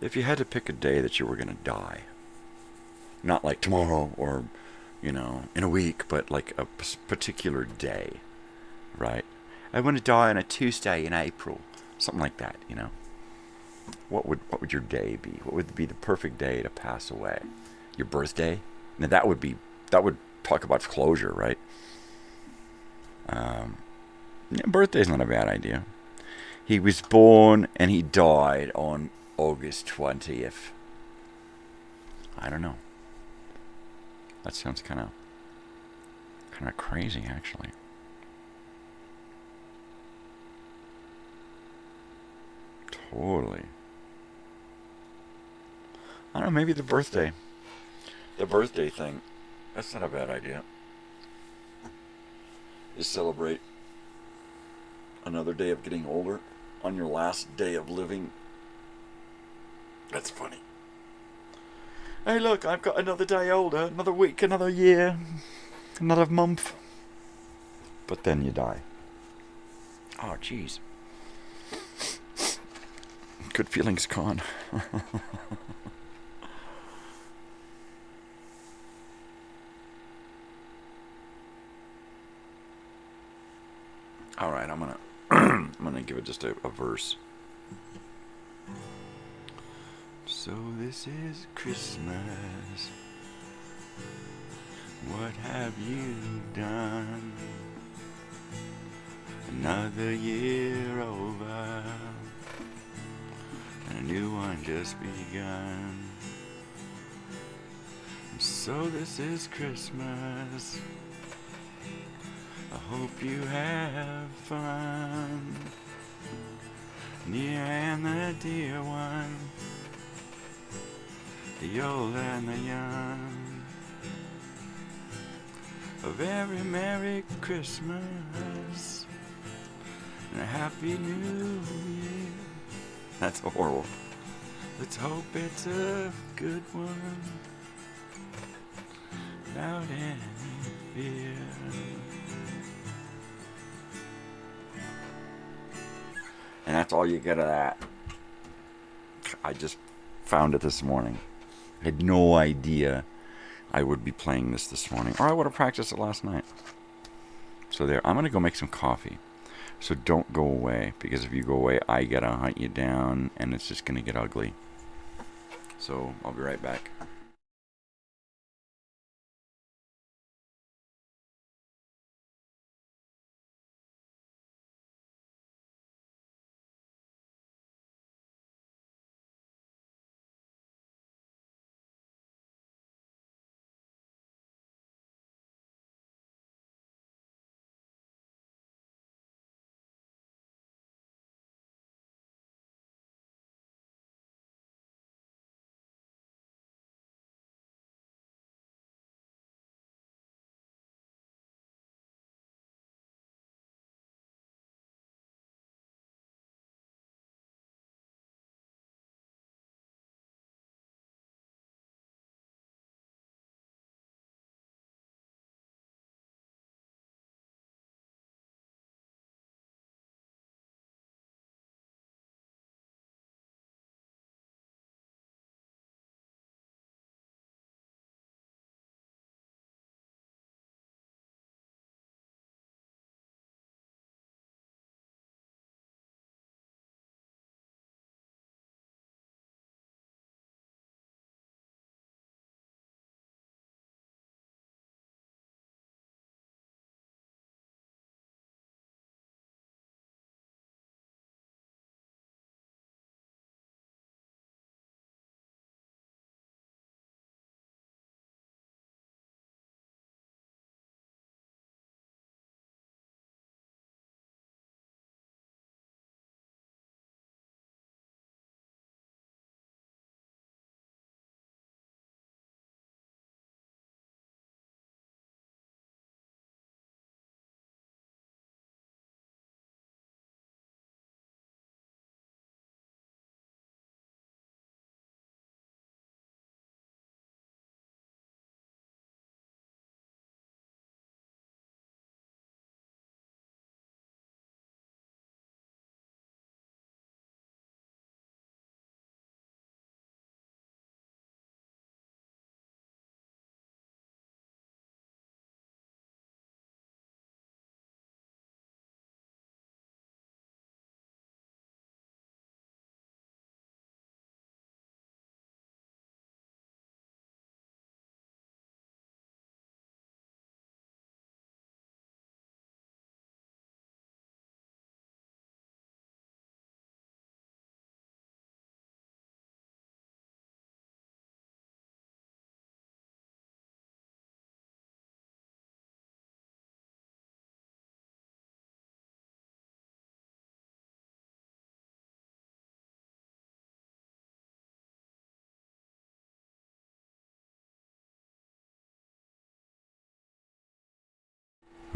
If you had to pick a day that you were going to die, not like tomorrow or, in a week, but like a particular day, right? I want to die on a Tuesday in April, something like that, What would your day be? What would be the perfect day to pass away? Your birthday? Now that would talk about closure, right? Birthday's not a bad idea. He was born and he died on August 20th. I don't know. That sounds kind of crazy, actually. Totally. I don't know, maybe the birthday thing. That's not a bad idea. Just celebrate another day of getting older on your last day of living. That's funny. Hey, look, I've got another day older, another week, another year, another month. But then you die. Oh, jeez. Good feelings gone. All right, I'm gonna give it just a verse. So this is Christmas. What have you done? Another year over, and a new one just begun. So this is Christmas. I hope you have fun. Near and the dear one, the old and the young. A very Merry Christmas and a Happy New Year. That's horrible. Let's hope it's a good one without any fear. And that's all you get of that. I just found it this morning. I had no idea I would be playing this morning. Or I would have practiced it last night. So there. I'm going to go make some coffee. So don't go away. Because if you go away, I got to hunt you down. And it's just going to get ugly. So I'll be right back.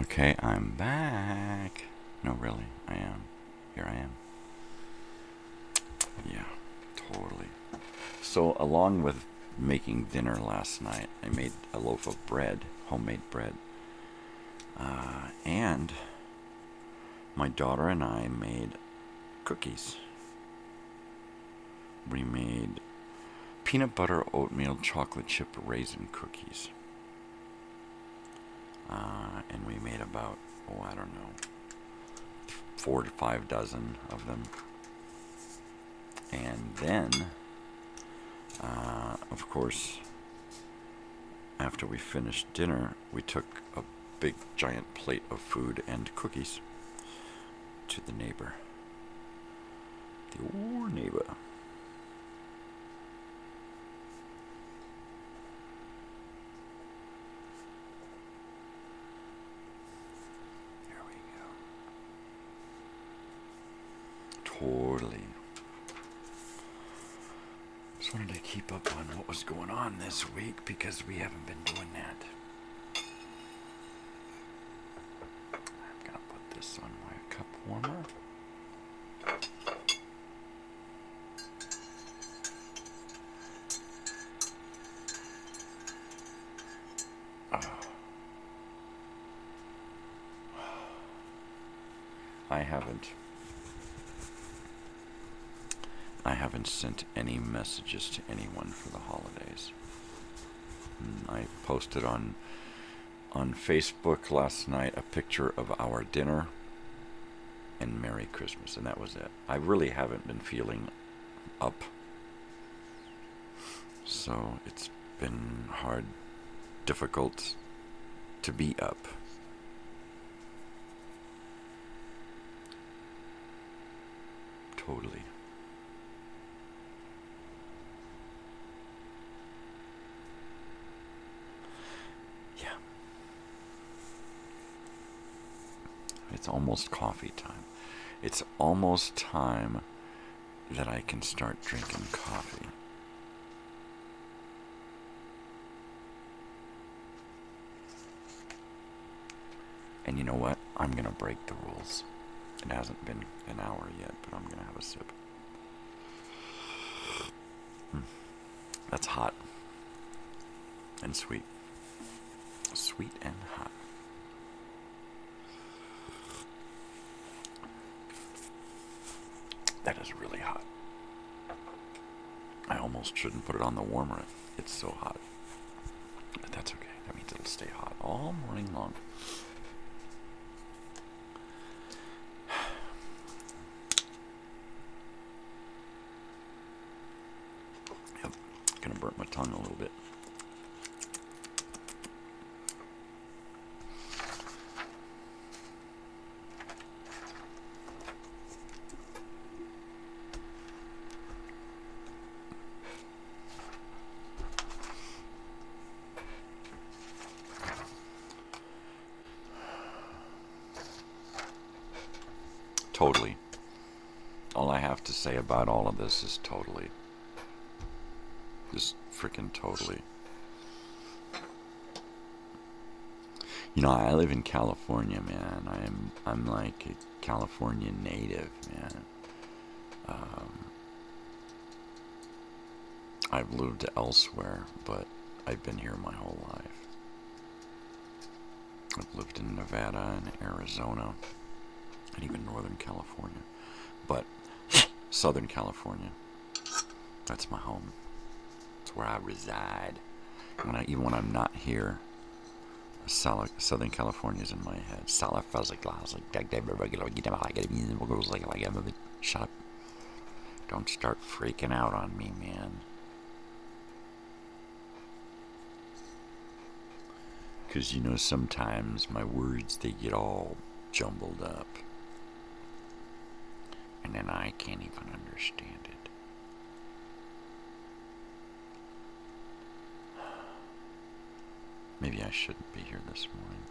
Okay, I'm back. No, really, I am. Here I am. Yeah, totally. So, along with making dinner last night, I made a loaf of bread, homemade bread. And my daughter and I made cookies. We made peanut butter oatmeal chocolate chip raisin cookies. And we made about, I don't know, 4 to 5 dozen of them. And then, of course, after we finished dinner, we took a big giant plate of food and cookies to the neighbor. The old neighbor. There we go. Totally. Just wanted to keep up on what was going on this week because we haven't been doing that. I'm gonna put this on my cup warmer. I haven't sent any messages to anyone for the holidays. I posted on Facebook last night a picture of our dinner and Merry Christmas, and that was it. I really haven't been feeling up. So it's been difficult to be up. Totally. Yeah. It's almost coffee time. It's almost time that I can start drinking coffee. And you know what? I'm going to break the rules. It hasn't been an hour yet, but I'm going to have a sip. That's hot. And sweet. Sweet and hot. That is really hot. I almost shouldn't put it on the warmer. It's so hot. But that's okay. That means it'll stay hot all morning long. Yep. Gonna burn my tongue a little bit. Totally. All I have to say about all of this is totally. Just freaking totally. You know, I live in California, man. I'm like a California native, man. I've lived elsewhere, but I've been here my whole life. I've lived in Nevada and Arizona. And even Northern California. But Southern California, that's my home. It's where I reside. Even when I'm not here, Southern California is in my head. Shut up. Don't start freaking out on me, man. Because, you know, sometimes my words, they get all jumbled up. And then I can't even understand it. Maybe I shouldn't be here this morning.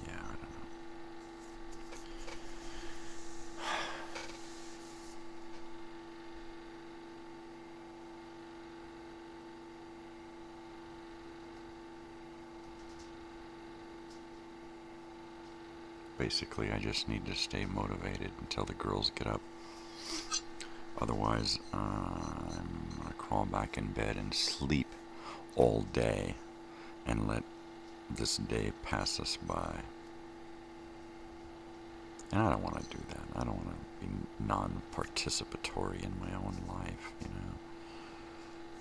Yeah, I don't know. Basically, I just need to stay motivated until the girls get up. Otherwise, I'm going to crawl back in bed and sleep all day and let this day pass us by. And I don't want to do that. I don't want to be non-participatory in my own life, you know.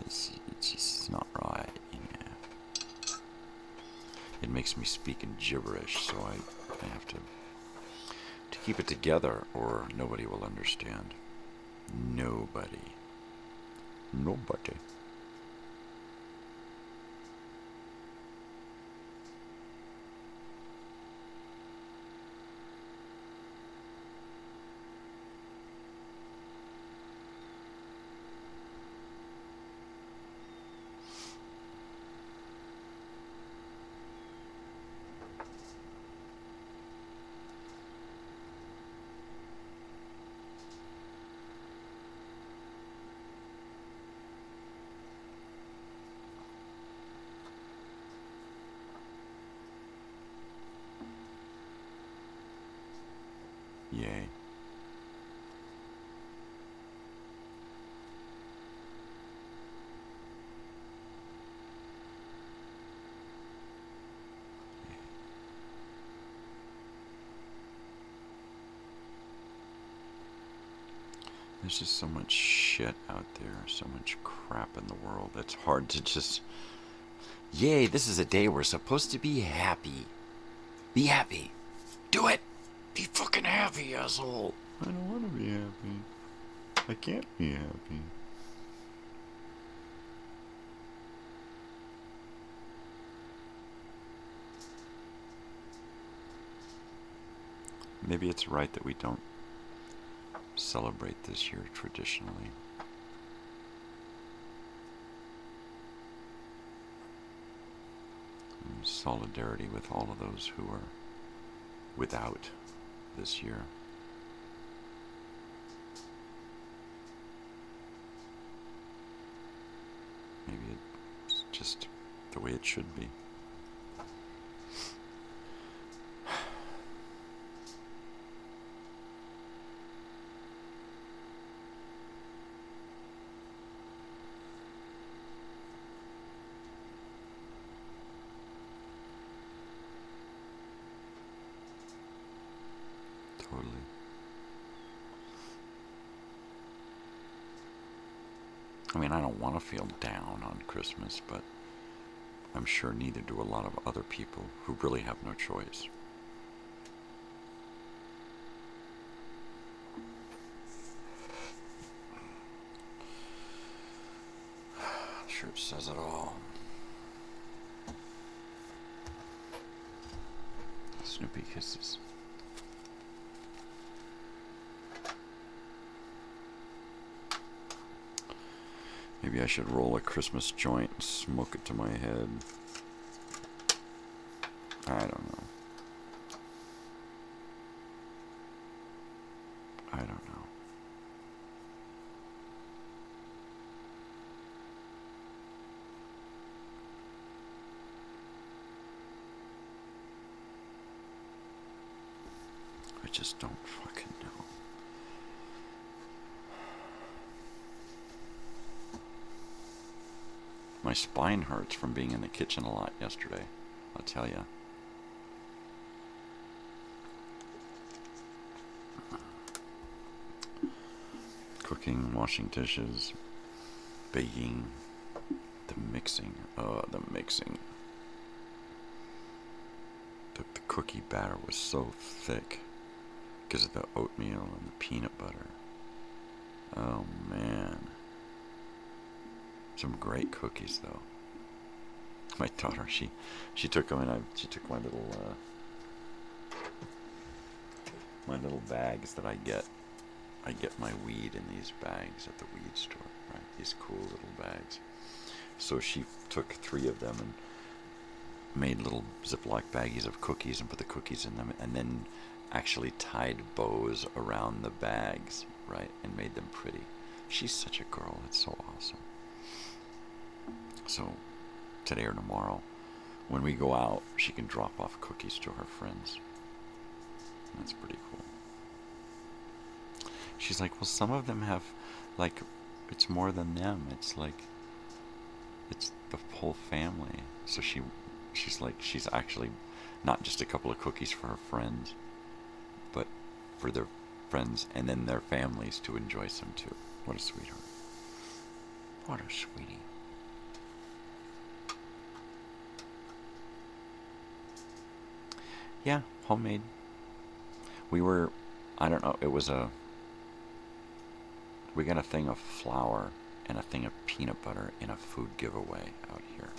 It's just not right, you know. It makes me speak in gibberish, so I have to keep it together, or nobody will understand. Nobody. Yay. There's just so much shit out there, so much crap in the world. It's hard to just... Yay, this is a day we're supposed to be happy. Be happy. Do it! Be fucking happy, asshole! I don't want to be happy. I can't be happy. Maybe it's right that we don't celebrate this year traditionally. In solidarity with all of those who are without this year. Maybe it's just the way it should be. Totally. I mean, I don't want to feel down on Christmas, but I'm sure neither do a lot of other people who really have no choice. Sure says it all. Snoopy kisses. Maybe I should roll a Christmas joint and smoke it to my head. I don't know. I don't know. I just don't fucking know. My spine hurts from being in the kitchen a lot yesterday, I'll tell you. Cooking, washing dishes, baking, the mixing. Oh, the mixing. The cookie batter was so thick because of the oatmeal and the peanut butter. Oh, man. Some great cookies, though. My daughter, she took them, and she took my little bags that I get. I get my weed in these bags at the weed store, right? These cool little bags. So she took 3 of them and made little Ziploc baggies of cookies and put the cookies in them, and then actually tied bows around the bags, right? And made them pretty. She's such a girl. It's so awesome. So, today or tomorrow, when we go out, she can drop off cookies to her friends. That's pretty cool. She's like, well, some of them have, like, it's more than them. It's like, it's the whole family. So she's like, she's actually not just a couple of cookies for her friends, but for their friends and then their families to enjoy some too. What a sweetheart. What a sweetie. Yeah, homemade. We were, I don't know, we got a thing of flour and a thing of peanut butter in a food giveaway out here.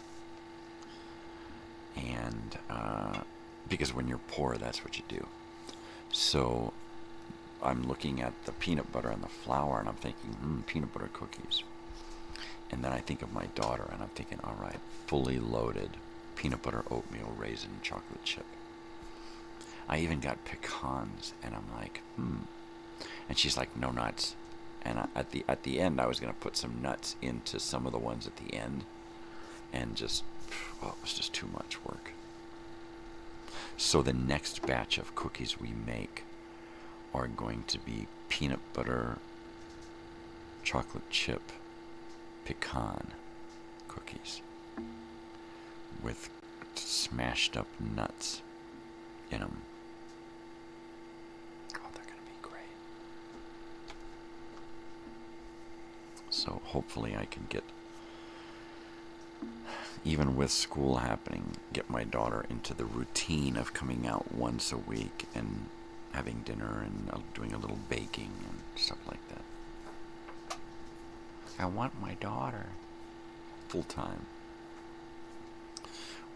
And because when you're poor, that's what you do. So I'm looking at the peanut butter and the flour, and I'm thinking, peanut butter cookies. And then I think of my daughter, and I'm thinking, all right, fully loaded peanut butter, oatmeal, raisin, chocolate chip. I even got pecans, and I'm like, And she's like, no nuts. And at the end, I was going to put some nuts into some of the ones at the end, and just, it was just too much work. So the next batch of cookies we make are going to be peanut butter, chocolate chip, pecan cookies with smashed up nuts in them. Oh, they're going to be great. So hopefully I can get, even with school happening, get my daughter into the routine of coming out once a week and having dinner and doing a little baking and stuff like that. I want my daughter full time.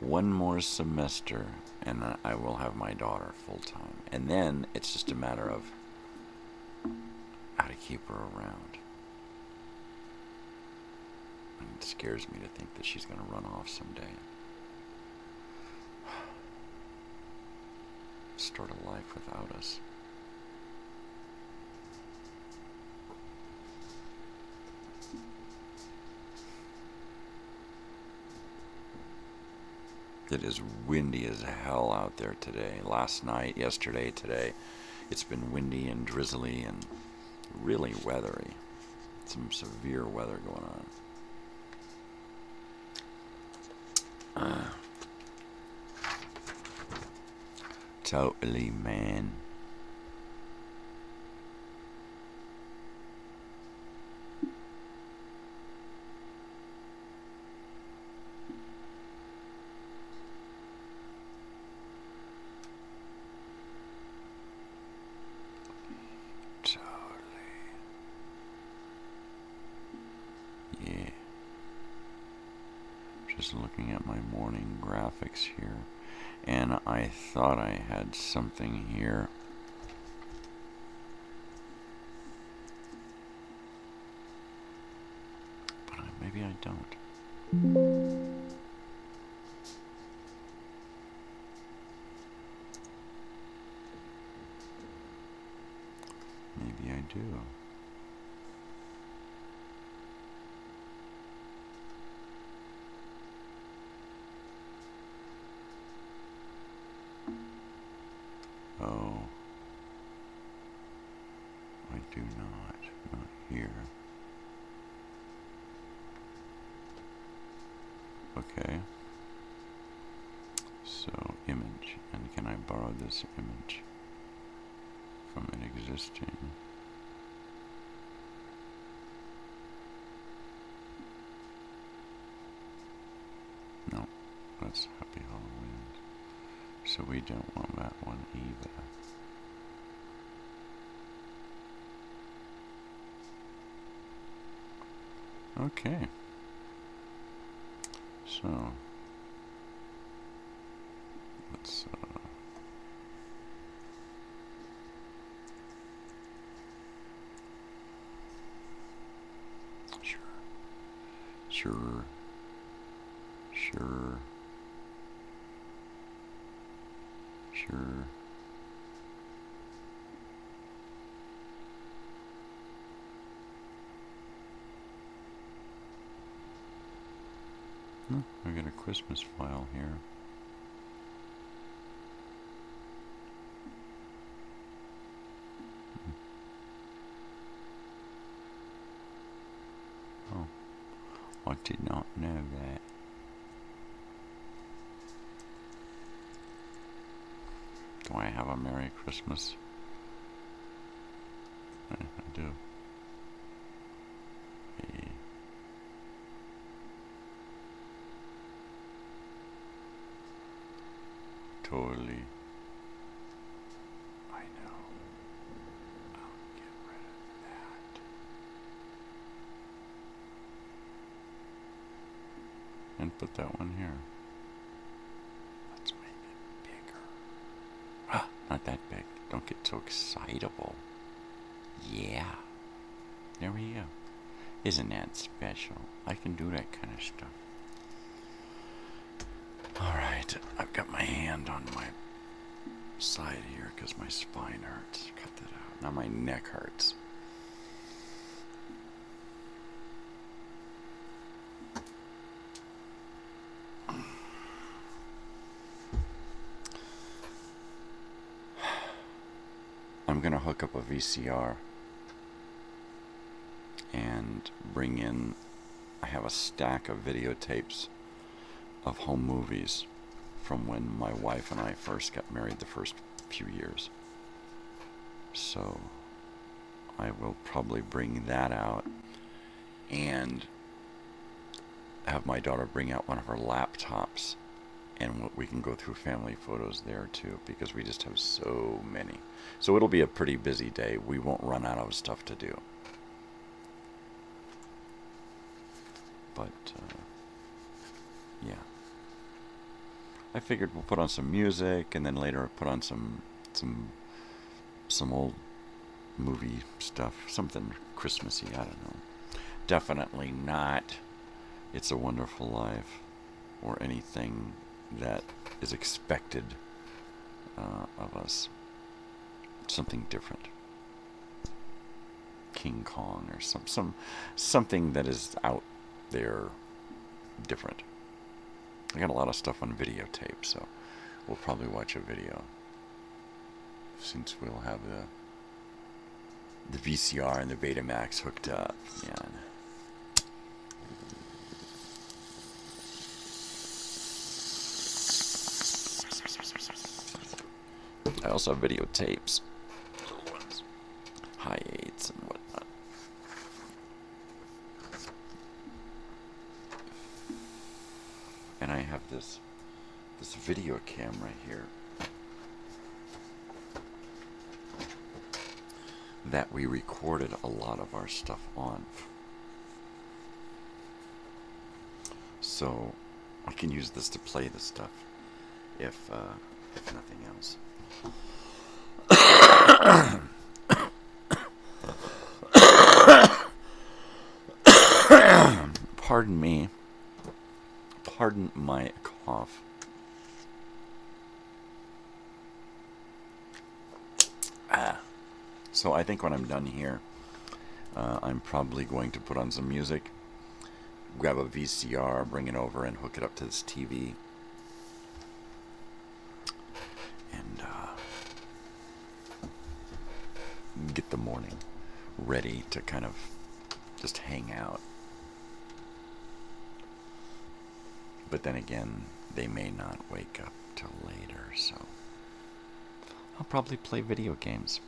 One more semester and I will have my daughter full time. And then it's just a matter of how to keep her around. And it scares me to think that she's going to run off someday. Start a life without us. It is windy as hell out there today. Last night, yesterday, today. It's been windy and drizzly and really weathery. Some severe weather going on. Totally, man. Yeah. Just looking at my morning graphics here, and I thought I had something here. But maybe I don't. Maybe I do. Oh, I do not here. Okay. So, image, and can I borrow this image from an existing? No, that's Happy Halloween. So we don't want that one either. Okay. So let's sure. I got a Christmas file here. I did not know that. Do I have a Merry Christmas? I do. Hey. Totally. I know. I'll get rid of that. And put that one here. Let's make it bigger. Ah, not that big. Don't get so excitable. Yeah. There we go. Isn't that special? I can do that kind of stuff. Alright, I've got my hand on my side here because my spine hurts. Cut that out. Now my neck hurts. I'm going to hook up a VCR and bring in, I have a stack of videotapes of home movies from when my wife and I first got married the first few years. So I will probably bring that out and have my daughter bring out one of her laptops, and we can go through family photos there too, because we just have so many. So it'll be a pretty busy day. We won't run out of stuff to do. But yeah, I figured we'll put on some music, and then later put on some old movie stuff, something Christmassy. I don't know. Definitely not It's a Wonderful Life or anything that is expected of us. Something different. King Kong or something that is out there different. I got a lot of stuff on videotape, so we'll probably watch a video since we'll have the VCR and the Betamax hooked up. Yeah. I also have videotapes, little ones, high eights and whatnot. And I have this video camera here that we recorded a lot of our stuff on. So I can use this to play the stuff if nothing else. Pardon me. Pardon my cough. So I think when I'm done here, I'm probably going to put on some music, grab a VCR, bring it over, and hook it up to this TV. And get the morning ready to kind of just hang out. But then again, they may not wake up till later, so I'll probably play video games.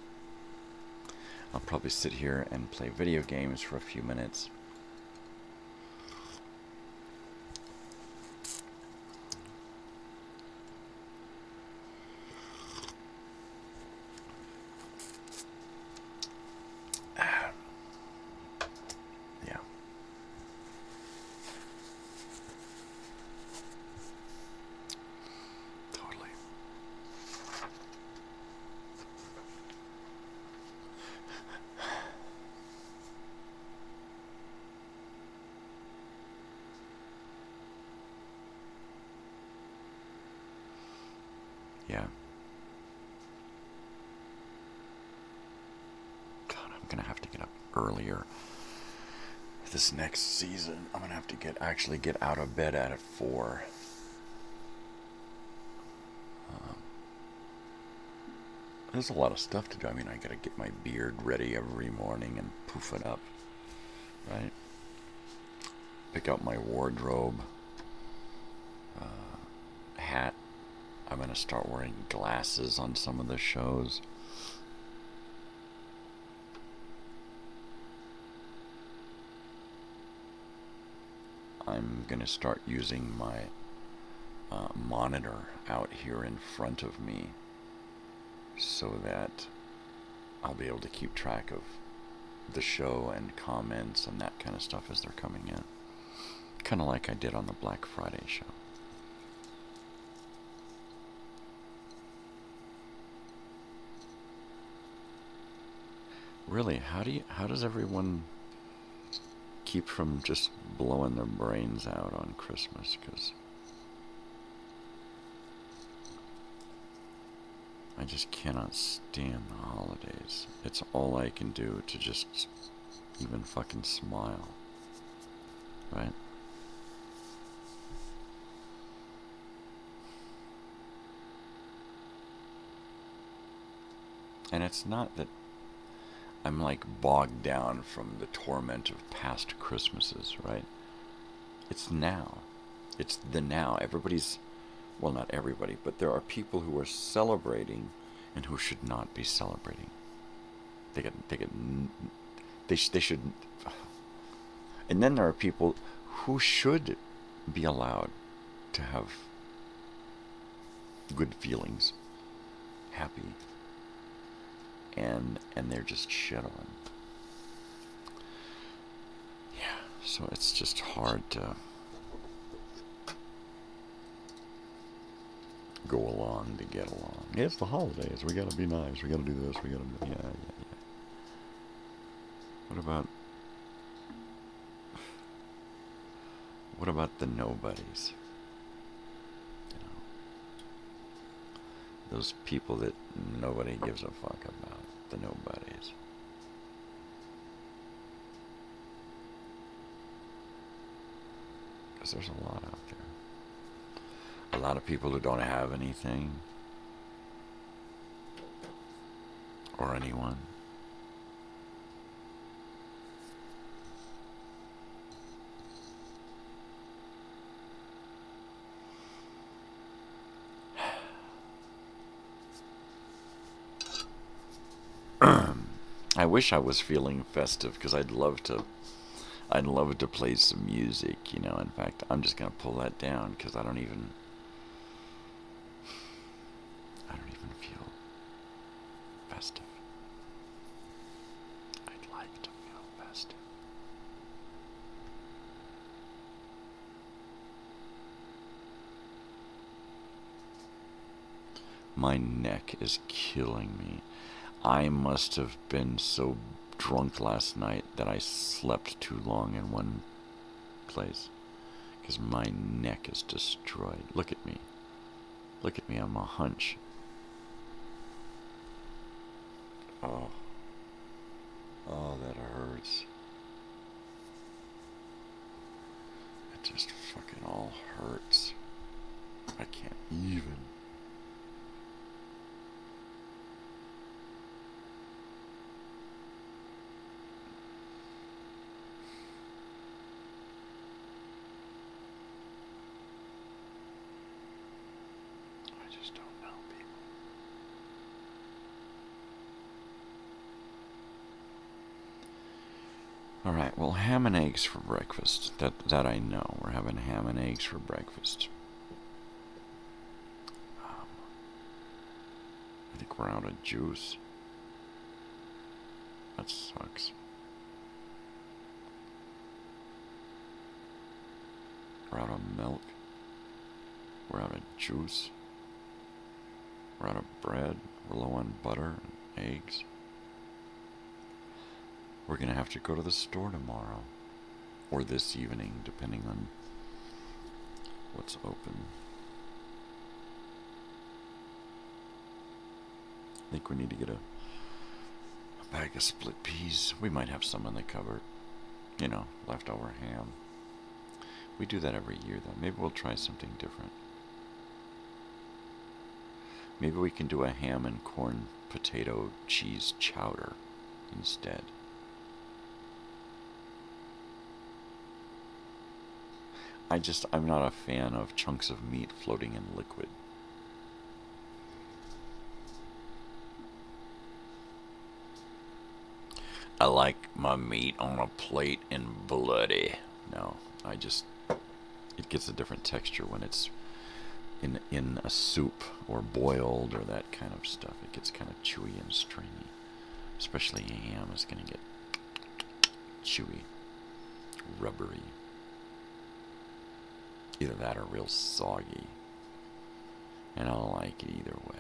I'll probably sit here and play video games for a few minutes. Yeah. Totally. Yeah. God, I'm gonna have to get up earlier this next season. I'm gonna have to actually get out of bed at 4. There's a lot of stuff to do. I mean, I gotta get my beard ready every morning and poof it up, right? pick out my wardrobe. Hat. I'm going to start wearing glasses on some of the shows. I'm going to start using my monitor out here in front of me so that I'll be able to keep track of the show and comments and that kind of stuff as they're coming in. Kind of like I did on the Black Friday show. Really, how does everyone keep from just blowing their brains out on Christmas? Because I just cannot stand the holidays. It's all I can do to just even fucking smile. Right? And it's not that I'm like bogged down from the torment of past Christmases, right? It's now. It's the now. Everybody's, well, not everybody, but there are people who are celebrating and who should not be celebrating. They should. And then there are people who should be allowed to have good feelings, happy, and they're just shit on. Yeah, so it's just hard to go along to get along. It's the holidays. We gotta be nice. We gotta do this. We gotta do yeah. What about the nobodies? You know, those people that nobody gives a fuck about. The nobodies. Because there's a lot out there. A lot of people who don't have anything. Or anyone. I wish I was feeling festive because I'd love to play some music, you know. In fact, I'm just gonna pull that down because I don't even feel festive. I'd like to feel festive. My neck is killing me. I must have been so drunk last night that I slept too long in one place. Because my neck is destroyed. Look at me. Look at me, I'm a hunch. Oh. Oh, that hurts. It just fucking all hurts. I can't even. All right, well, ham and eggs for breakfast. That I know. We're having ham and eggs for breakfast. I think we're out of juice. That sucks. We're out of milk. We're out of juice. We're out of bread. We're low on butter and eggs. We're going to have to go to the store tomorrow. Or this evening, depending on what's open. I think we need to get a bag of split peas. We might have some in the cupboard. You know, leftover ham. We do that every year, though. Maybe we'll try something different. Maybe we can do a ham and corn potato cheese chowder instead. I'm not a fan of chunks of meat floating in liquid. I like my meat on a plate and bloody. No, it gets a different texture when it's in a soup or boiled or that kind of stuff. It gets kind of chewy and stringy. Especially ham is going to get chewy, rubbery. Either that or real soggy. And I don't like it either way.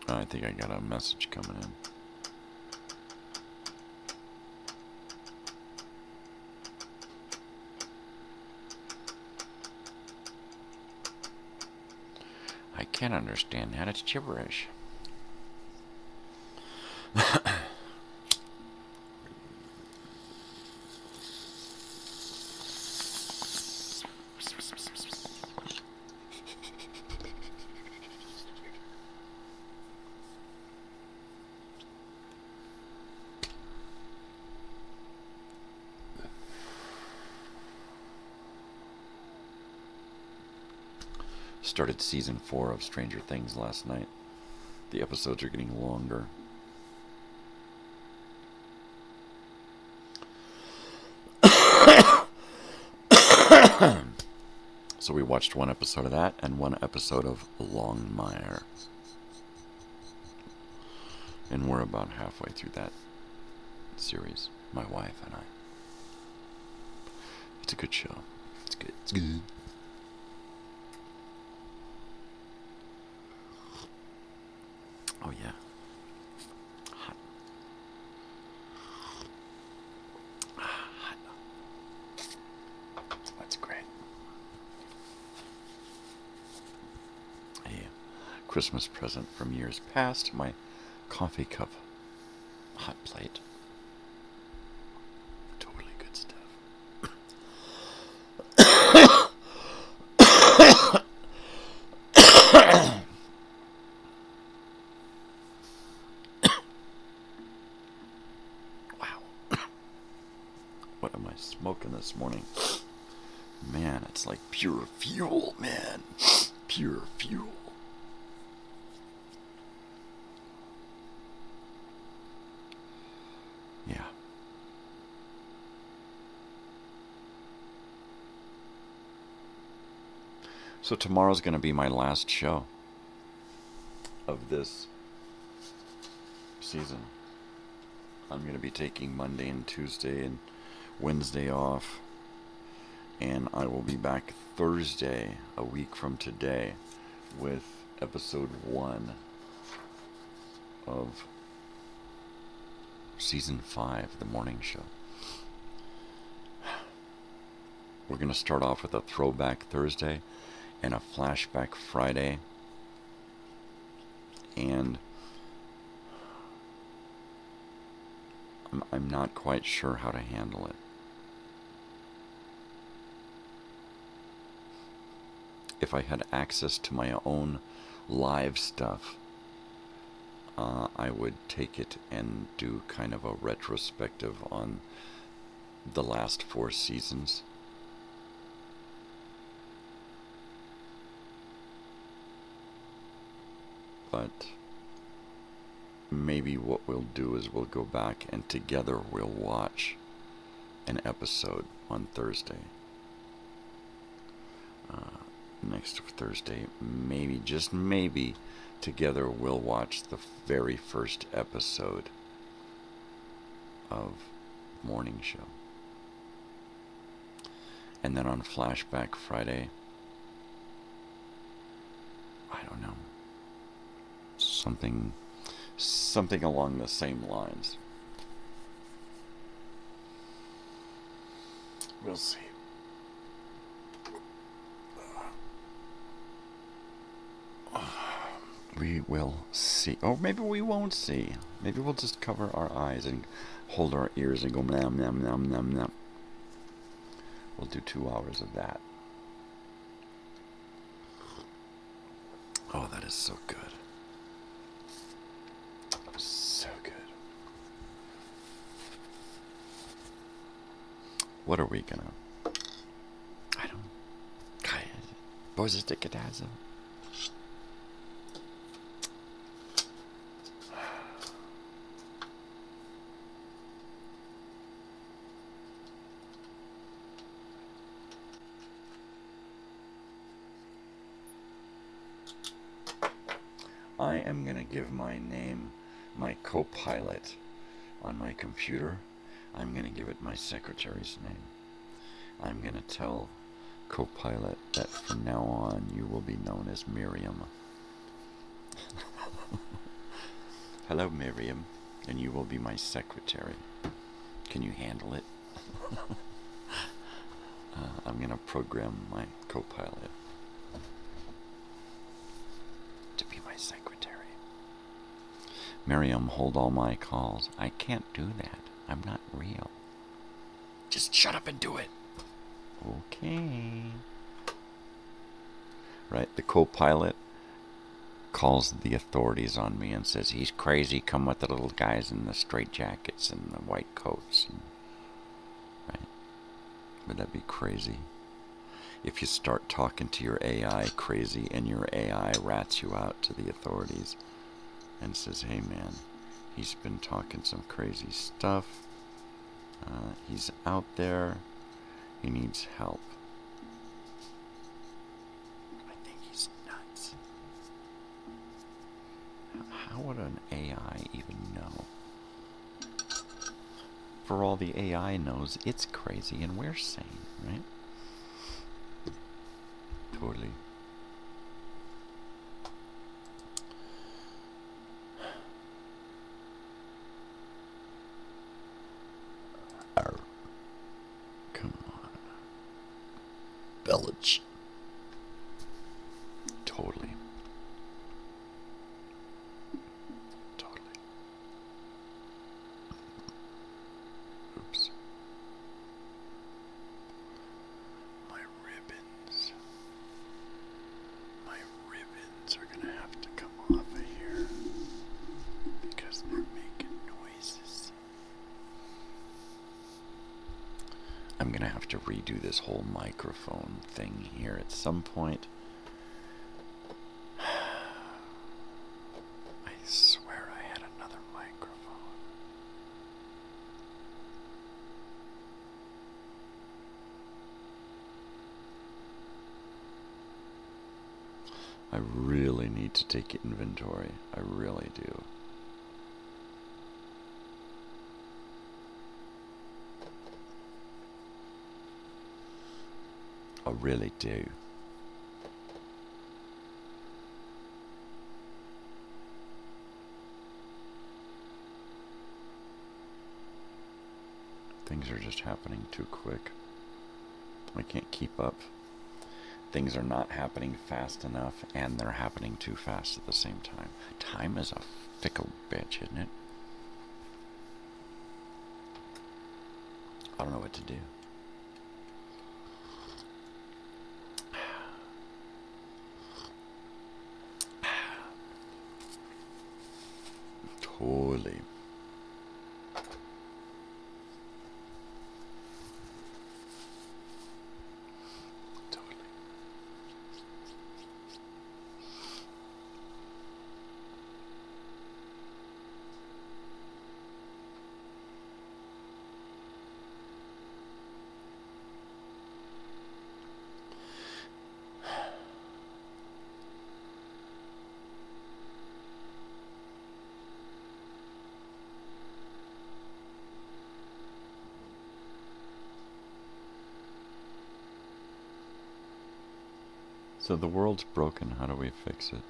I think I got a message coming in. I can't understand that. It's gibberish. Started season 4 of Stranger Things last night. The episodes are getting longer. So we watched one episode of that and one episode of Longmire. And we're about halfway through that series, my wife and I. It's a good show. It's good. It's good. Oh yeah. Hot. Hot. That's great. A Christmas present from years past, my coffee cup hot plate. Totally good stuff. What am I smoking this morning? Man, it's like pure fuel, man. Pure fuel. Yeah. So tomorrow's going to be my last show of this season. I'm going to be taking Monday and Tuesday and Wednesday off, and I will be back Thursday, a week from today, with episode 1 of season 5, the morning show. We're going to start off with a throwback Thursday and a flashback Friday, and I'm not quite sure how to handle it. If I had access to my own live stuff, I would take it and do kind of a retrospective on the last 4 seasons. But maybe what we'll do is we'll go back and together we'll watch an episode on Thursday. Next Thursday, maybe, just maybe, together we'll watch the very first episode of Morning Show. And then on Flashback Friday, I don't know, something along the same lines. We'll see. We will see. Or maybe we won't see. Maybe we'll just cover our eyes and hold our ears and go nom nom nom nom nom. We'll do 2 hours of that. Oh, that is so good. What are we gonna... I don't... Bozistikadaza. I am going to give my name, my co-pilot on my computer. I'm going to give it my secretary's name. I'm going to tell co-pilot that from now on you will be known as Miriam. Hello, Miriam, and you will be my secretary. Can you handle it? I'm going to program my co-pilot to be my secretary. Miriam, hold all my calls. I can't do that. I'm not real. Just shut up and do it. Okay. Right, the co-pilot calls the authorities on me and says he's crazy. Come with the little guys in the straight jackets and the white coats. Right? Would that be crazy? If you start talking to your AI crazy and your AI rats you out to the authorities and says, hey man, he's been talking some crazy stuff. He's out there. He needs help. I think he's nuts. How would an AI even know? For all the AI knows, it's crazy and we're sane, right? Totally. Come on. Village. Totally. Totally. Oops. My ribbons. My ribbons are gonna have to come off of here because they're making noises. I'm gonna have to redo this whole microphone thing here at some point. I swear I had another microphone. I really need to take inventory. I really do. I really do. Things are just happening too quick. I can't keep up. Things are not happening fast enough, and they're happening too fast at the same time. Time is a fickle bitch, isn't it? I don't know what to do. Totally. So the world's broken, how do we fix it?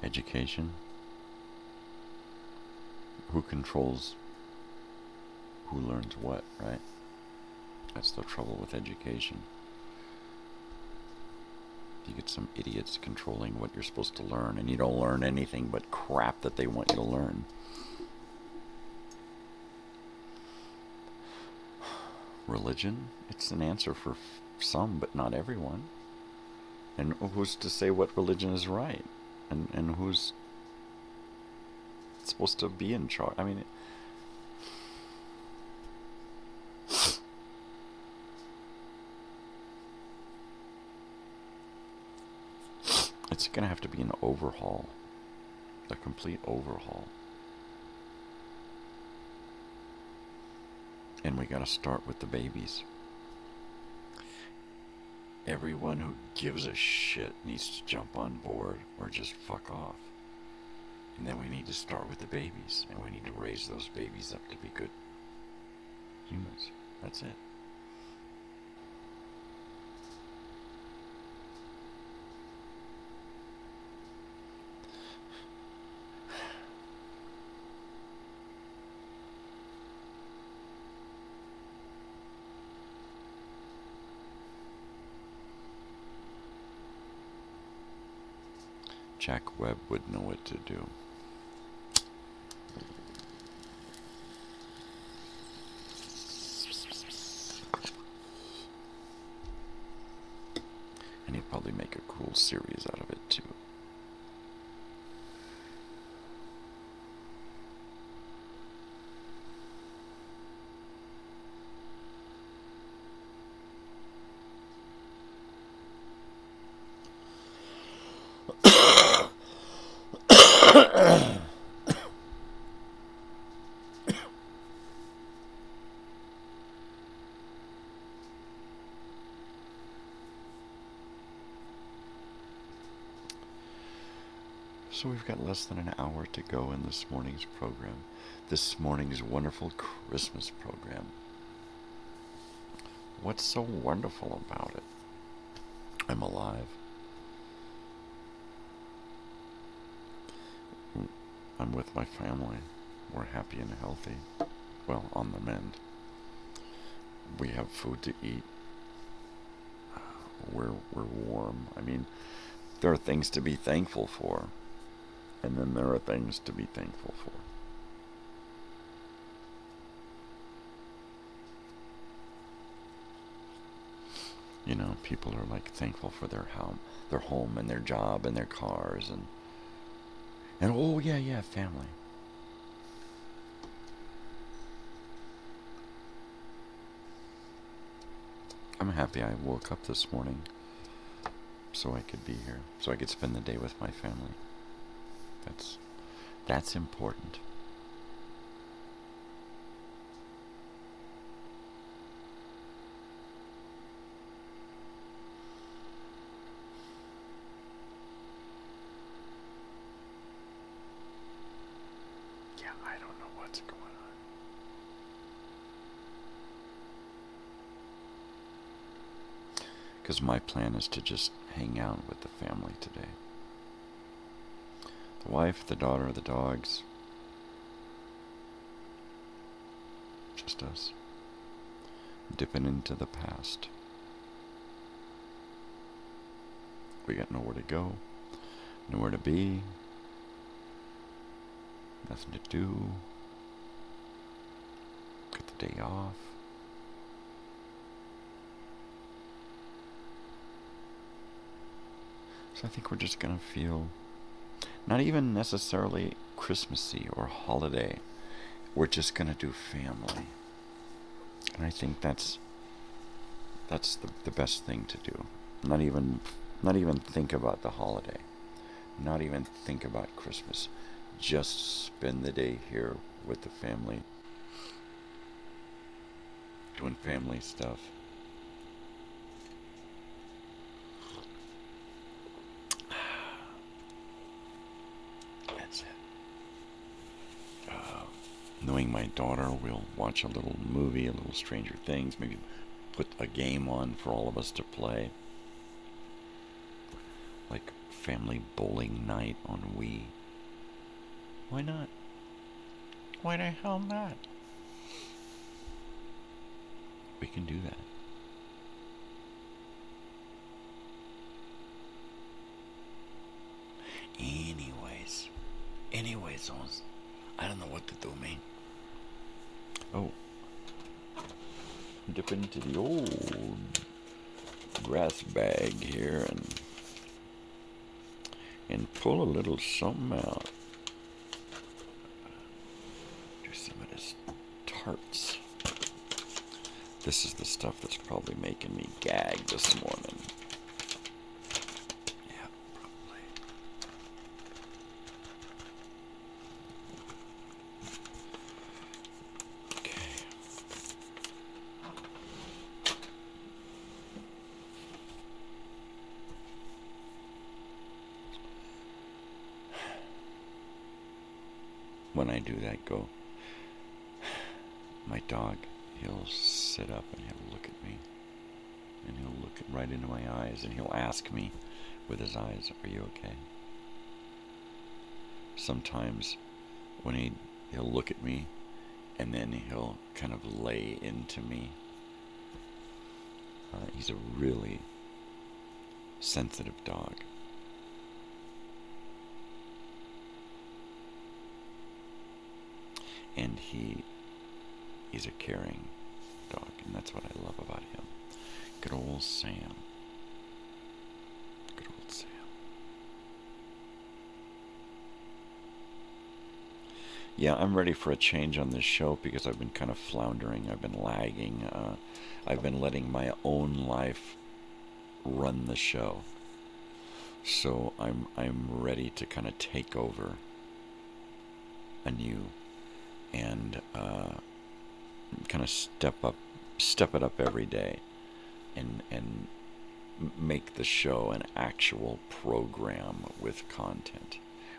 Education? Who controls who learns what, right? That's the trouble with education. You get some idiots controlling what you're supposed to learn, and you don't learn anything but crap that they want you to learn. Religion? It's an answer for some, but not everyone. And who's to say what religion is right? And who's supposed to be in charge? I mean, it's going to have to be an overhaul. A complete overhaul. And we got to start with the babies. Everyone who gives a shit needs to jump on board or just fuck off. And then we need to start with the babies. And we need to raise those babies up to be good humans. That's it. Jack Webb would know what to do. And he'd probably make a cool series out of it too. So we've got less than an hour to go in this morning's program. This morning's wonderful Christmas program. What's so wonderful about it? I'm alive. I'm with my family. We're happy and healthy. Well, on the mend. We have food to eat. We're warm. I mean, there are things to be thankful for. And then there are things to be thankful for. You know, people are like thankful for their home and their job and their cars and oh yeah, family. I'm happy I woke up this morning so I could be here, so I could spend the day with my family. That's important. Yeah, I don't know what's going on. Because my plan is to just hang out with the family today. The wife, the daughter, the dogs. Just us. Dipping into the past. We got nowhere to go. Nowhere to be. Nothing to do. Got the day off. So I think we're just gonna feel not even necessarily Christmassy or holiday. We're just gonna do family. And I think that's the best thing to do. Not even think about the holiday. Not even think about Christmas. Just spend the day here with the family. Doing family stuff. That's it. Knowing my daughter, we'll watch a little movie, a little Stranger Things, maybe put a game on for all of us to play. Like family bowling night on Wii. Why not? Why the hell not? We can do that. Anyways, I don't know what to do, man. Oh. Dip into the old grass bag here and pull a little something out. Do some of this tarts. This is the stuff that's probably making me gag this morning. Yeah, probably. Okay. When I do that, my dog, he'll sit up and he'll look at me, and he'll look right into my eyes, and he'll ask me with his eyes, "Are you okay?" Sometimes when he'll look at me, and then he'll kind of lay into me. He's a really sensitive dog. And he's a caring dog, and that's what I love about him. Good old Sam. Good old Sam. Yeah, I'm ready for a change on this show because I've been kind of floundering. I've been lagging. I've been letting my own life run the show. So I'm ready to kind of take over anew and kind of step it up every day, and make the show an actual program with content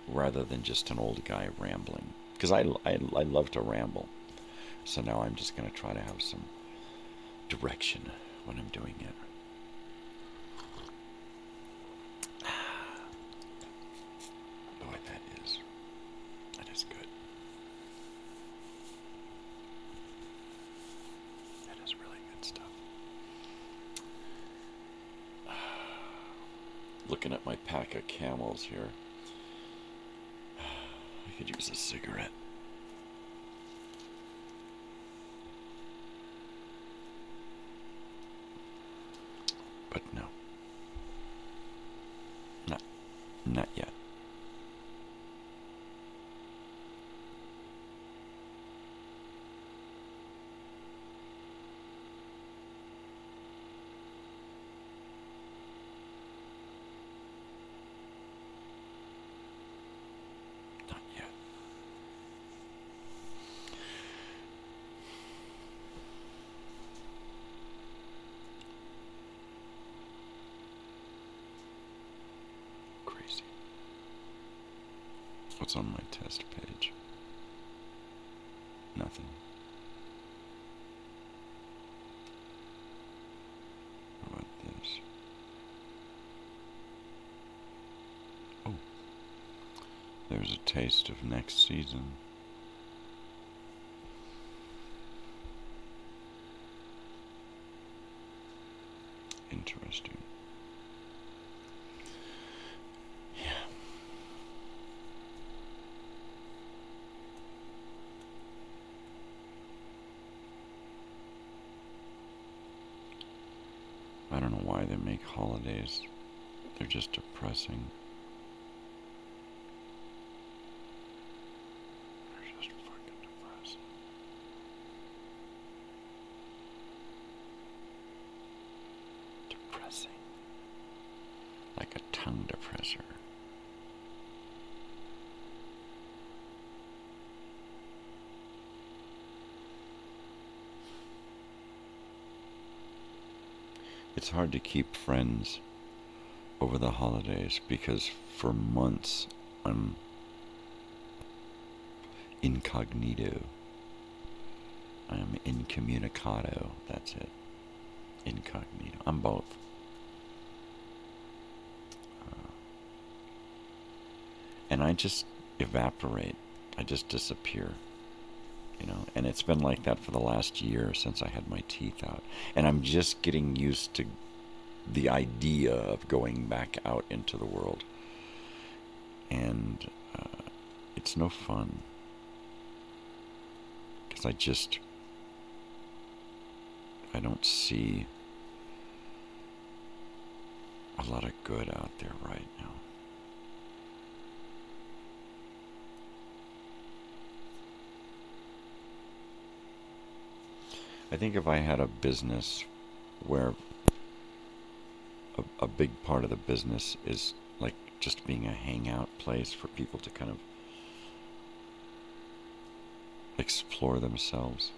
rather than just an old guy rambling. Because I love to ramble. So now I'm just going to try to have some direction when I'm doing it. Boy, that is good. That is really good stuff. Looking at my pack of Camels here. I could use a cigarette. But no. Not yet. What's on my test page? Nothing. How about this? Oh, there's a taste of next season. Interesting. I don't know why they make holidays. They're just depressing. They're just fucking depressing. Depressing. Like a tongue depressor. It's hard to keep friends over the holidays because for months I'm incognito. I'm incommunicado. That's it. Incognito. I'm both. And I just evaporate. I just disappear. You know, and it's been like that for the last year since I had my teeth out. And I'm just getting used to the idea of going back out into the world. And it's no fun. Because I don't see a lot of good out there right now. I think if I had a business where a big part of the business is like just being a hangout place for people to kind of explore themselves,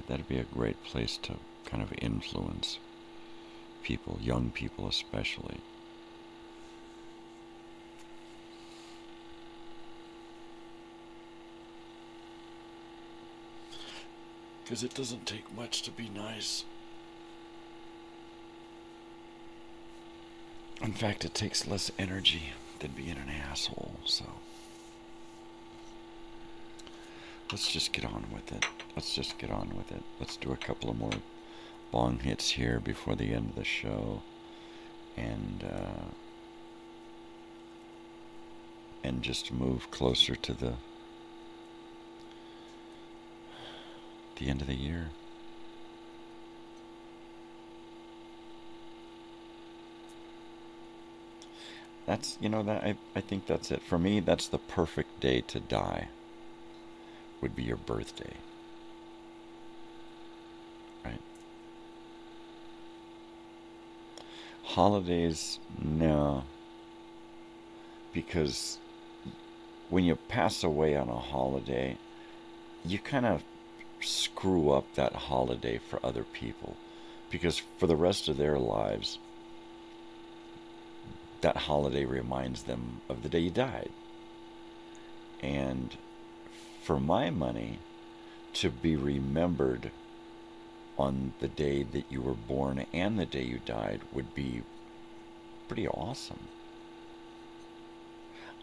that'd be a great place to kind of influence people, young people especially. Because it doesn't take much to be nice. In fact, it takes less energy than being an asshole, so let's just get on with it. Let's do a couple of more bong hits here before the end of the show, and just move closer to the end of the year. That's, I think that's it. For me, that's the perfect day to die, would be your birthday. Right? Holidays, no. Because when you pass away on a holiday, you kind of screw up that holiday for other people, because for the rest of their lives that holiday reminds them of the day you died. And for my money, to be remembered on the day that you were born and the day you died would be pretty awesome.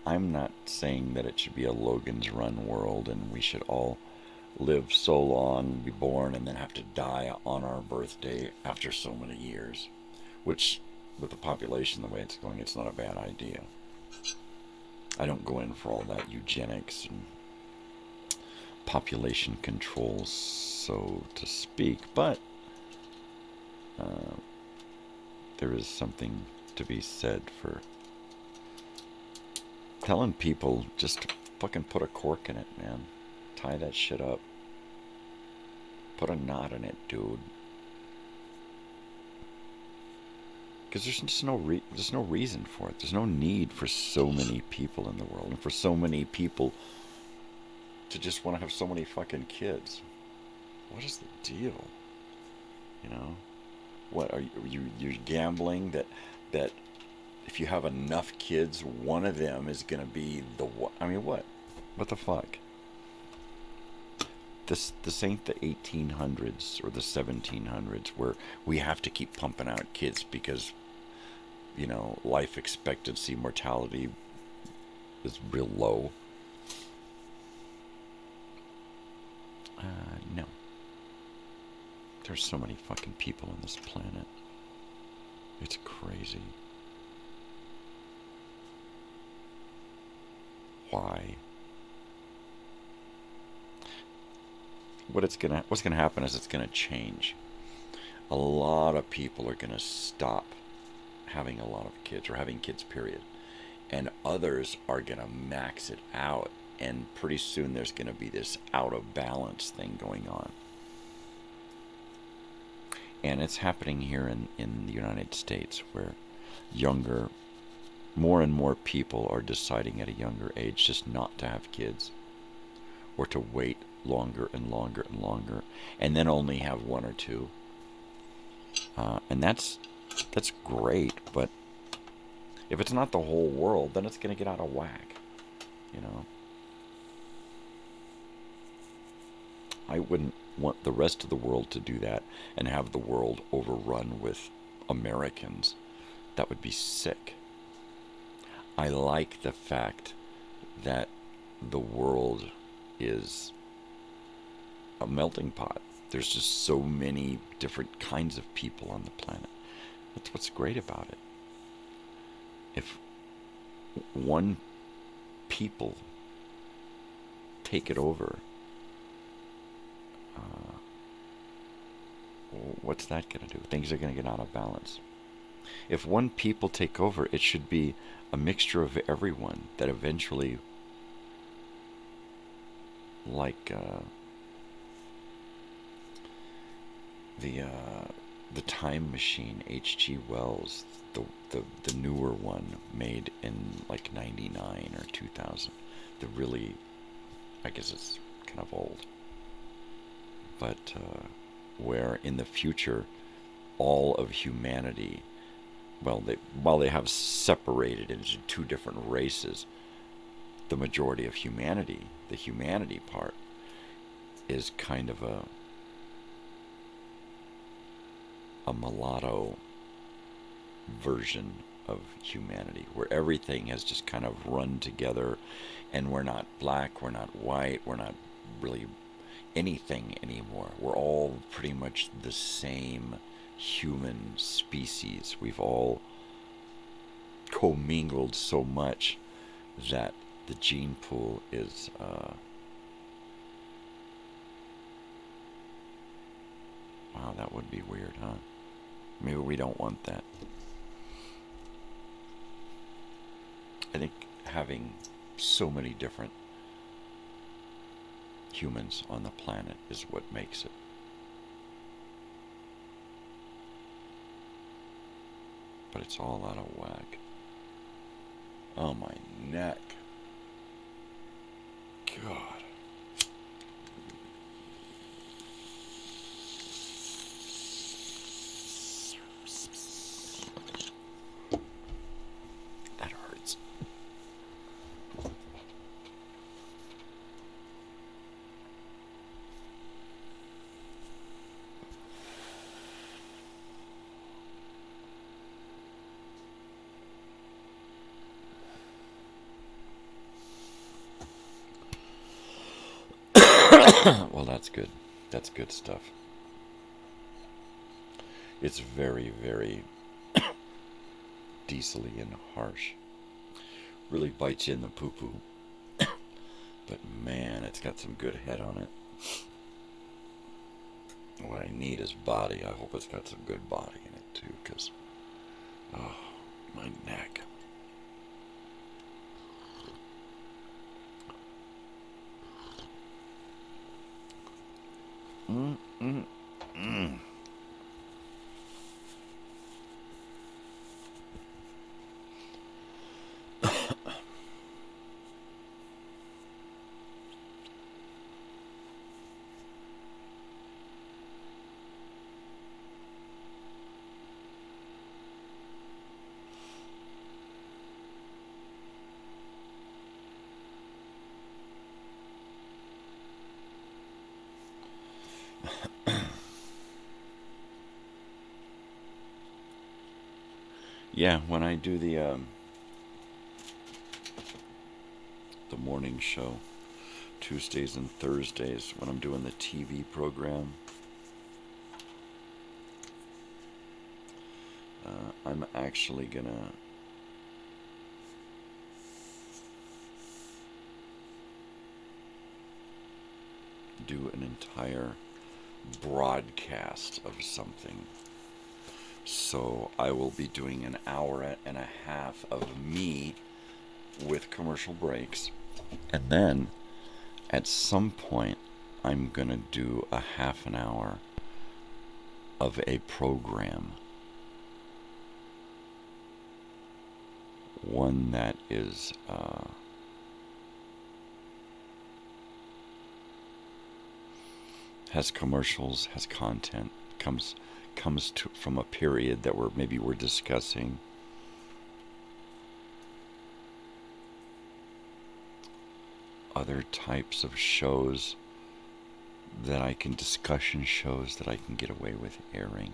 I'm not saying that it should be a Logan's Run world and we should all live so long, be born, and then have to die on our birthday after so many years. Which, with the population the way it's going, it's not a bad idea. I don't go in for all that eugenics and population control, so to speak, but there is something to be said for telling people just fucking put a cork in it, man. Tie that shit up. Put a knot in it, dude. Because there's just no reason for it. There's no need for so many people in the world, and for so many people to just want to have so many fucking kids. What is the deal? You know, what are you're gambling that if you have enough kids, one of them is gonna be the one? I mean, what the fuck? This ain't the 1800s or the 1700s where we have to keep pumping out kids because, you know, life expectancy, mortality is real low. No. There's so many fucking people on this planet. It's crazy. Why? What's gonna happen is it's gonna change. A lot of people are gonna stop having a lot of kids, or having kids, period. And others are gonna max it out, and pretty soon there's gonna be this out of balance thing going on. And it's happening here in the United States, where more and more people are deciding at a younger age just not to have kids, or to wait longer and longer and longer, and then only have one or two. And that's great, but if it's not the whole world, then it's going to get out of whack, you know. I wouldn't want the rest of the world to do that and have the world overrun with Americans. That would be sick. I like the fact that the world is a melting pot. There's just so many different kinds of people on the planet. That's what's great about it. If one people take it over, what's that going to do? Things are going to get out of balance. If one people take over, it should be a mixture of everyone that eventually like the Time Machine, H.G. Wells, the newer one made in like 99 or 2000. The really, I guess it's kind of old. But where in the future, all of humanity, while they have separated into two different races, the majority of humanity, the humanity part, is kind of a mulatto version of humanity, where everything has just kind of run together, and we're not black, we're not white, we're not really anything anymore. We're all pretty much the same human species. We've all commingled so much that the gene pool is wow, that would be weird, huh? Maybe we don't want that. I think having so many different humans on the planet is what makes it. But it's all out of whack. Oh, my neck. God. That hurts. Well, that's good. That's good stuff. It's very, very diesely and harsh. Really bites you in the poo-poo. But man, it's got some good head on it. What I need is body. I hope it's got some good body in it too, because oh, my neck. Yeah, when I do the morning show, Tuesdays and Thursdays, when I'm doing the TV program, I'm actually gonna do an entire broadcast of something. So I will be doing an hour and a half of me with commercial breaks. And then at some point I'm going to do a half an hour of a program. One that is has commercials, has content, comes from a period that we're discussing. Other types of shows that I can, discussion shows that I can get away with airing.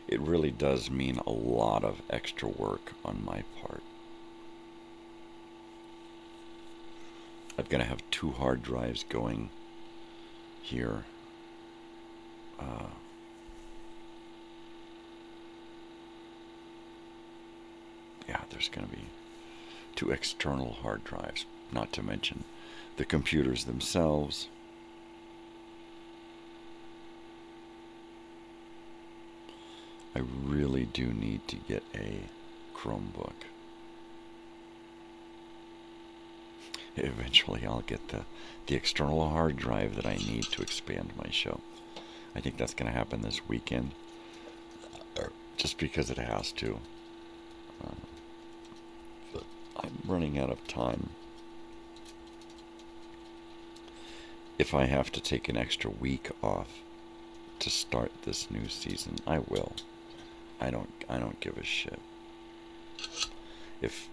It really does mean a lot of extra work on my part. I'm going to have 2 hard drives going here. Yeah, there's going to be 2 external hard drives, not to mention the computers themselves. I really do need to get a Chromebook. Eventually I'll get the external hard drive that I need to expand my show. I think that's going to happen this weekend, just because it has to. But I'm running out of time. If I have to take an extra week off to start this new season, I will. I don't give a shit. If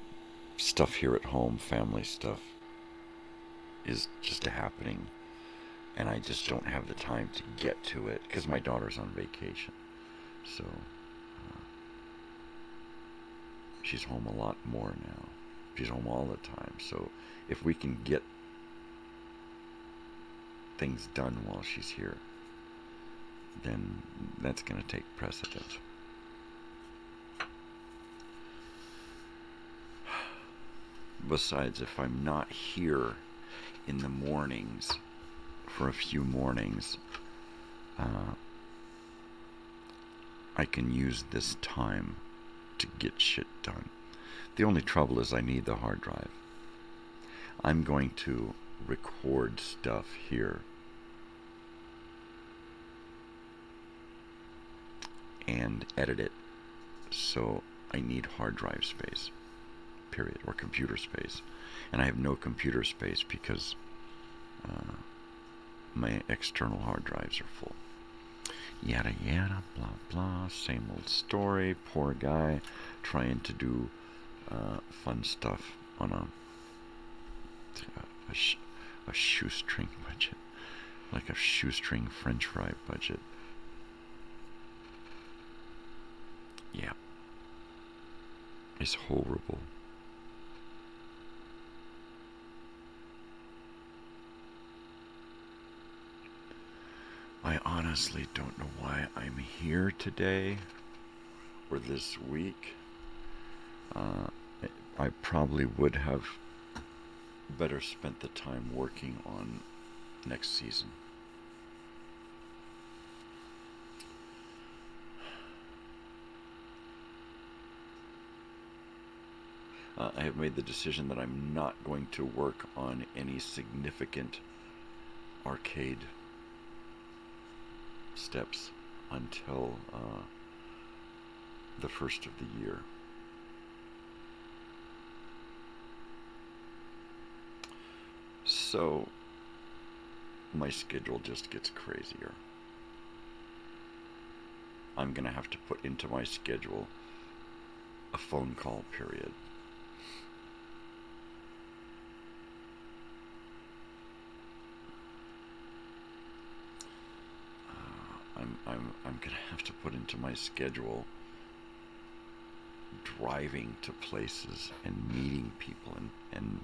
stuff here at home, family stuff, is just happening, and I just don't have the time to get to it because my daughter's on vacation. So she's home a lot more now. She's home all the time. So if we can get things done while she's here, then that's going to take precedence. Besides, if I'm not here in the mornings for a few mornings, I can use this time to get shit done. The only trouble is I need the hard drive. I'm going to record stuff here and edit it, so I need hard drive space, period, or computer space. And I have no computer space because my external hard drives are full. Yada yada, blah blah, same old story. Poor guy trying to do fun stuff on a shoestring budget, like a shoestring French fry budget. Yeah, it's horrible. I honestly don't know why I'm here today or this week. I probably would have better spent the time working on next season. I have made the decision that I'm not going to work on any significant arcade steps until the first of the year. So my schedule just gets crazier. I'm gonna have to put into my schedule a phone call period. I'm gonna have to put into my schedule driving to places and meeting people and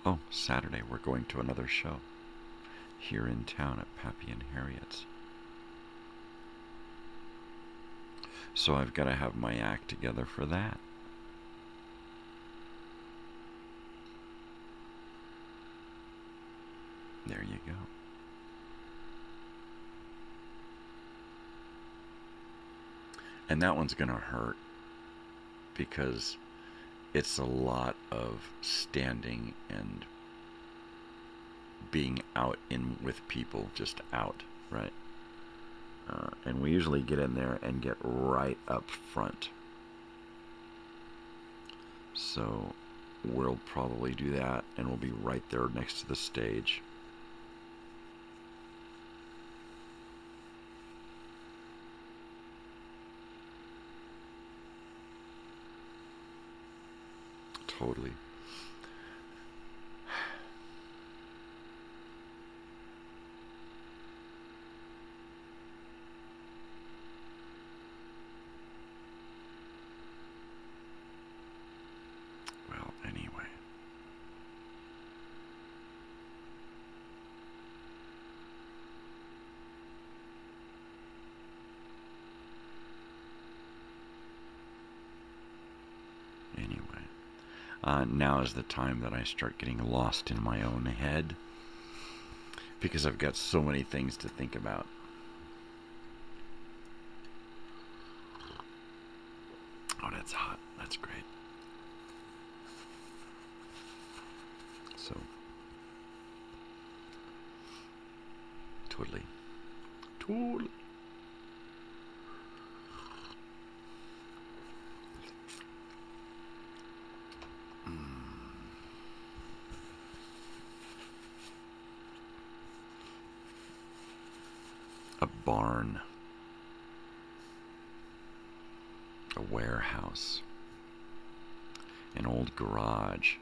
oh, Saturday we're going to another show here in town at Pappy and Harriet's. So I've got to have my act together for that. There you go. And that one's gonna hurt because it's a lot of standing and being out in with people, just out, right? And we usually get in there and get right up front. So we'll probably do that, and we'll be right there next to the stage. Totally. Well, anyway. Now is the time that I start getting lost in my own head because I've got so many things to think about. Oh, that's hot. That's great. So, totally. A barn, a warehouse, an old garage,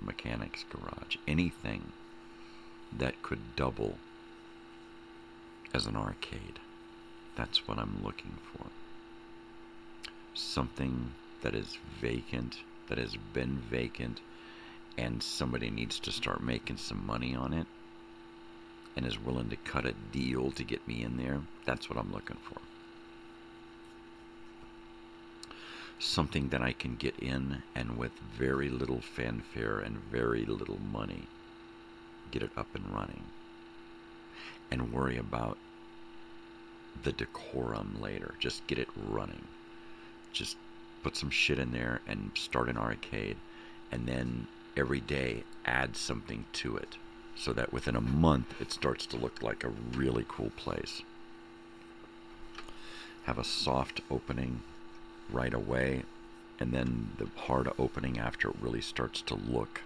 mechanic's garage, anything that could double as an arcade. That's what I'm looking for. Something that is vacant, that has been vacant, and somebody needs to start making some money on it and is willing to cut a deal to get me in there. That's what I'm looking for. Something that I can get in and with very little fanfare and very little money get it up and running and worry about the decorum later. Just get it running. Just put some shit in there and start an arcade, and then every day add something to it so that within a month it starts to look like a really cool place. Have a soft opening right away, and then the hard opening after it really starts to look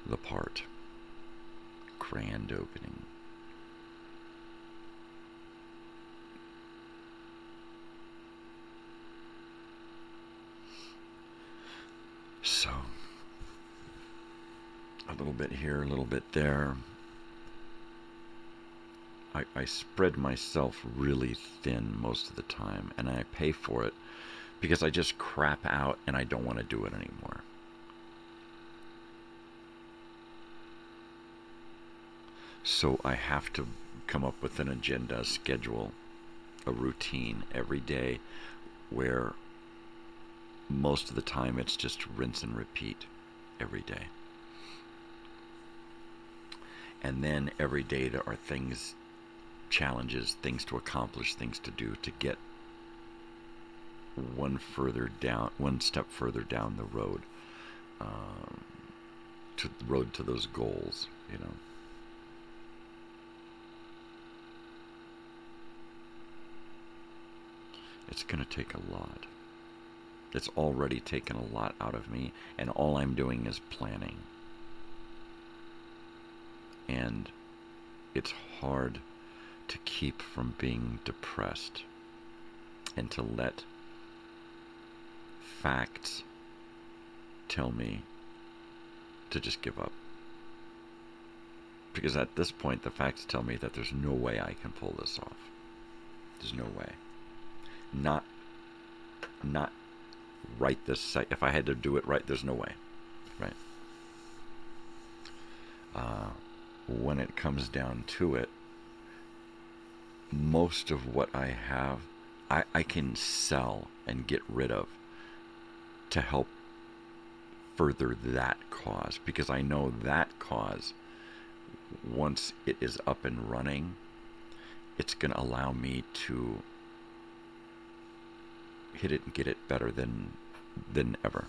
the part. Grand opening. So, a little bit here, a little bit there. I spread myself really thin most of the time, and I pay for it because I just crap out and I don't want to do it anymore. So I have to come up with an agenda, a schedule, a routine every day where most of the time it's just rinse and repeat every day. And then every day there are things, challenges, things to accomplish, things to do to get one step further down the road, to those goals, you know. It's going to take a lot. It's already taken a lot out of me, and all I'm doing is planning. And it's hard to keep from being depressed and to let facts tell me to just give up. Because at this point, the facts tell me that there's no way I can pull this off. There's no way. Not right this second. If I had to do it right, there's no way. Right? When it comes down to it, most of what I have, I can sell and get rid of to help further that cause. Because I know that cause, once it is up and running, it's going to allow me to hit it and get it better than ever.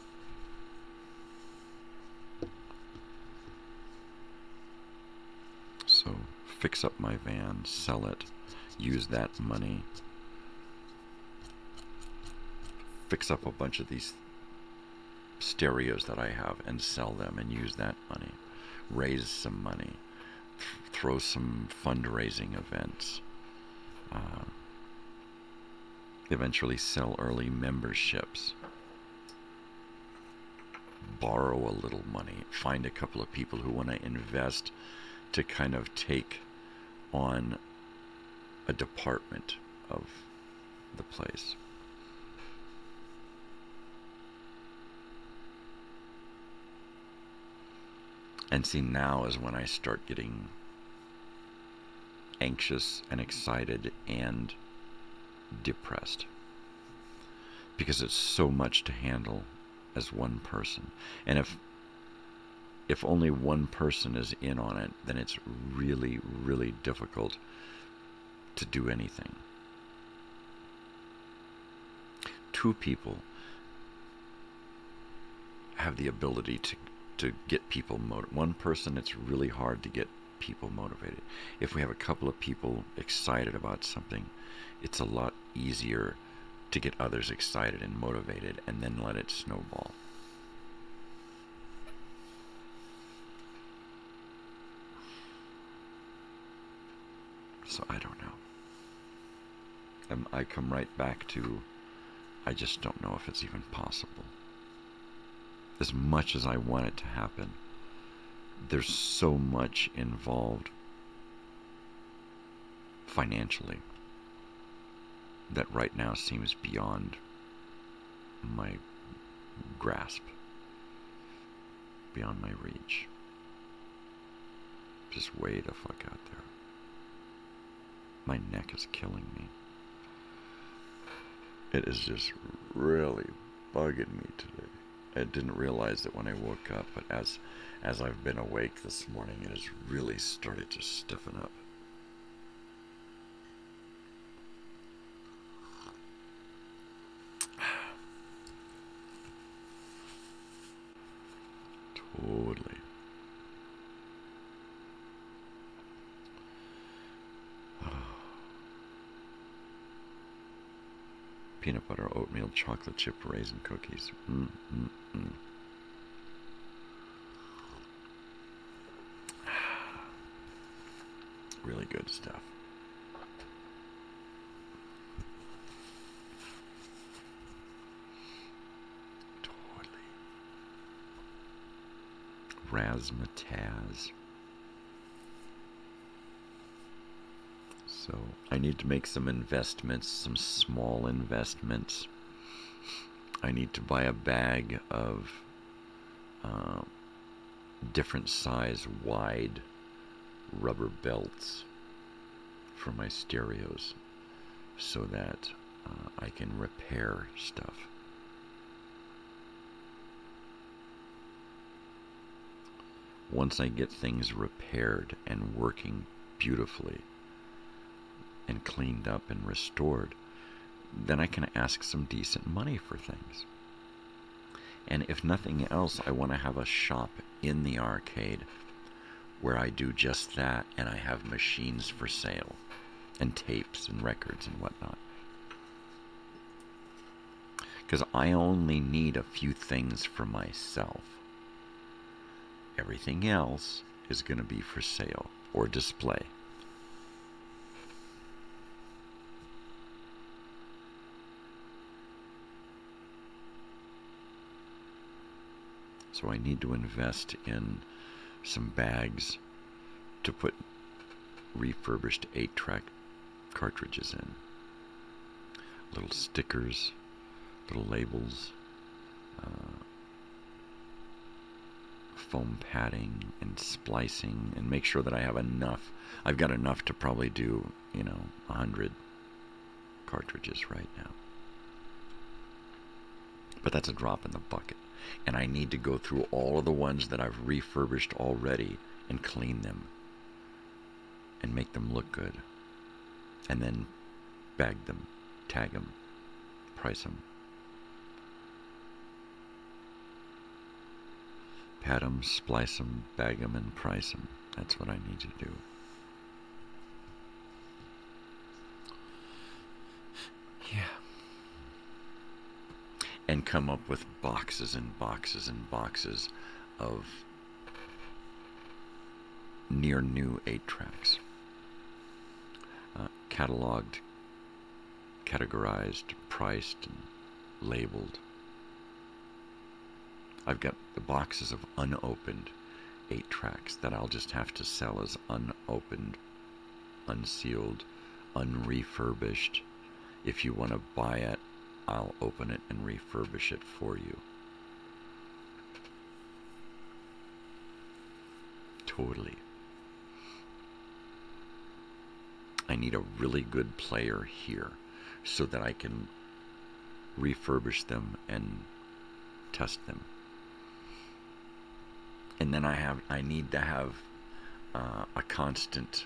So fix up my van, sell it, use that money, fix up a bunch of these stereos that I have and sell them and use that money, raise some money, throw some fundraising events, eventually sell early memberships, borrow a little money, find a couple of people who want to invest to kind of take on a department of the place. And see, now is when I start getting anxious and excited and depressed, because it's so much to handle as one person. And if only one person is in on it, then it's really, really difficult to do anything. two people have the ability to get people motivated. One person, it's really hard to get people motivated. If we have a couple of people excited about something, it's a lot easier to get others excited and motivated and then let it snowball. So I don't know. I come right back to, I just don't know if it's even possible. As much as I want it to happen, there's so much involved financially that right now seems beyond my grasp, beyond my reach. Just way the fuck out there. My neck is killing me. It is just really bugging me today. I didn't realize it when I woke up, but as I've been awake this morning, it has really started to stiffen up. Totally. Peanut butter, oatmeal, chocolate chip raisin cookies. Really good stuff. Totally. Razzmatazz. So I need to make some investments, some small investments. I need to buy a bag of different size wide rubber belts for my stereos so that I can repair stuff. Once I get things repaired and working beautifully and cleaned up and restored, then I can ask some decent money for things. And if nothing else, I want to have a shop in the arcade where I do just that, and I have machines for sale and tapes and records and whatnot. Because I only need a few things for myself. Everything else is going to be for sale or display. So I need to invest in some bags to put refurbished 8-track cartridges in. Little stickers, little labels, foam padding and splicing, and make sure that I have enough. I've got enough to probably do, 100 cartridges right now. But that's a drop in the bucket. And I need to go through all of the ones that I've refurbished already and clean them and make them look good. And then bag them, tag them, price them. Pad them, splice them, bag them, and price them. That's what I need to do. Yeah. And come up with boxes and boxes and boxes of near new 8-tracks. Cataloged, categorized, priced, and labeled. I've got the boxes of unopened 8-tracks that I'll just have to sell as unopened, unsealed, unrefurbished. If you want to buy it, I'll open it and refurbish it for you. Totally. I need a really good player here so that I can refurbish them and test them. And then I need to have a constant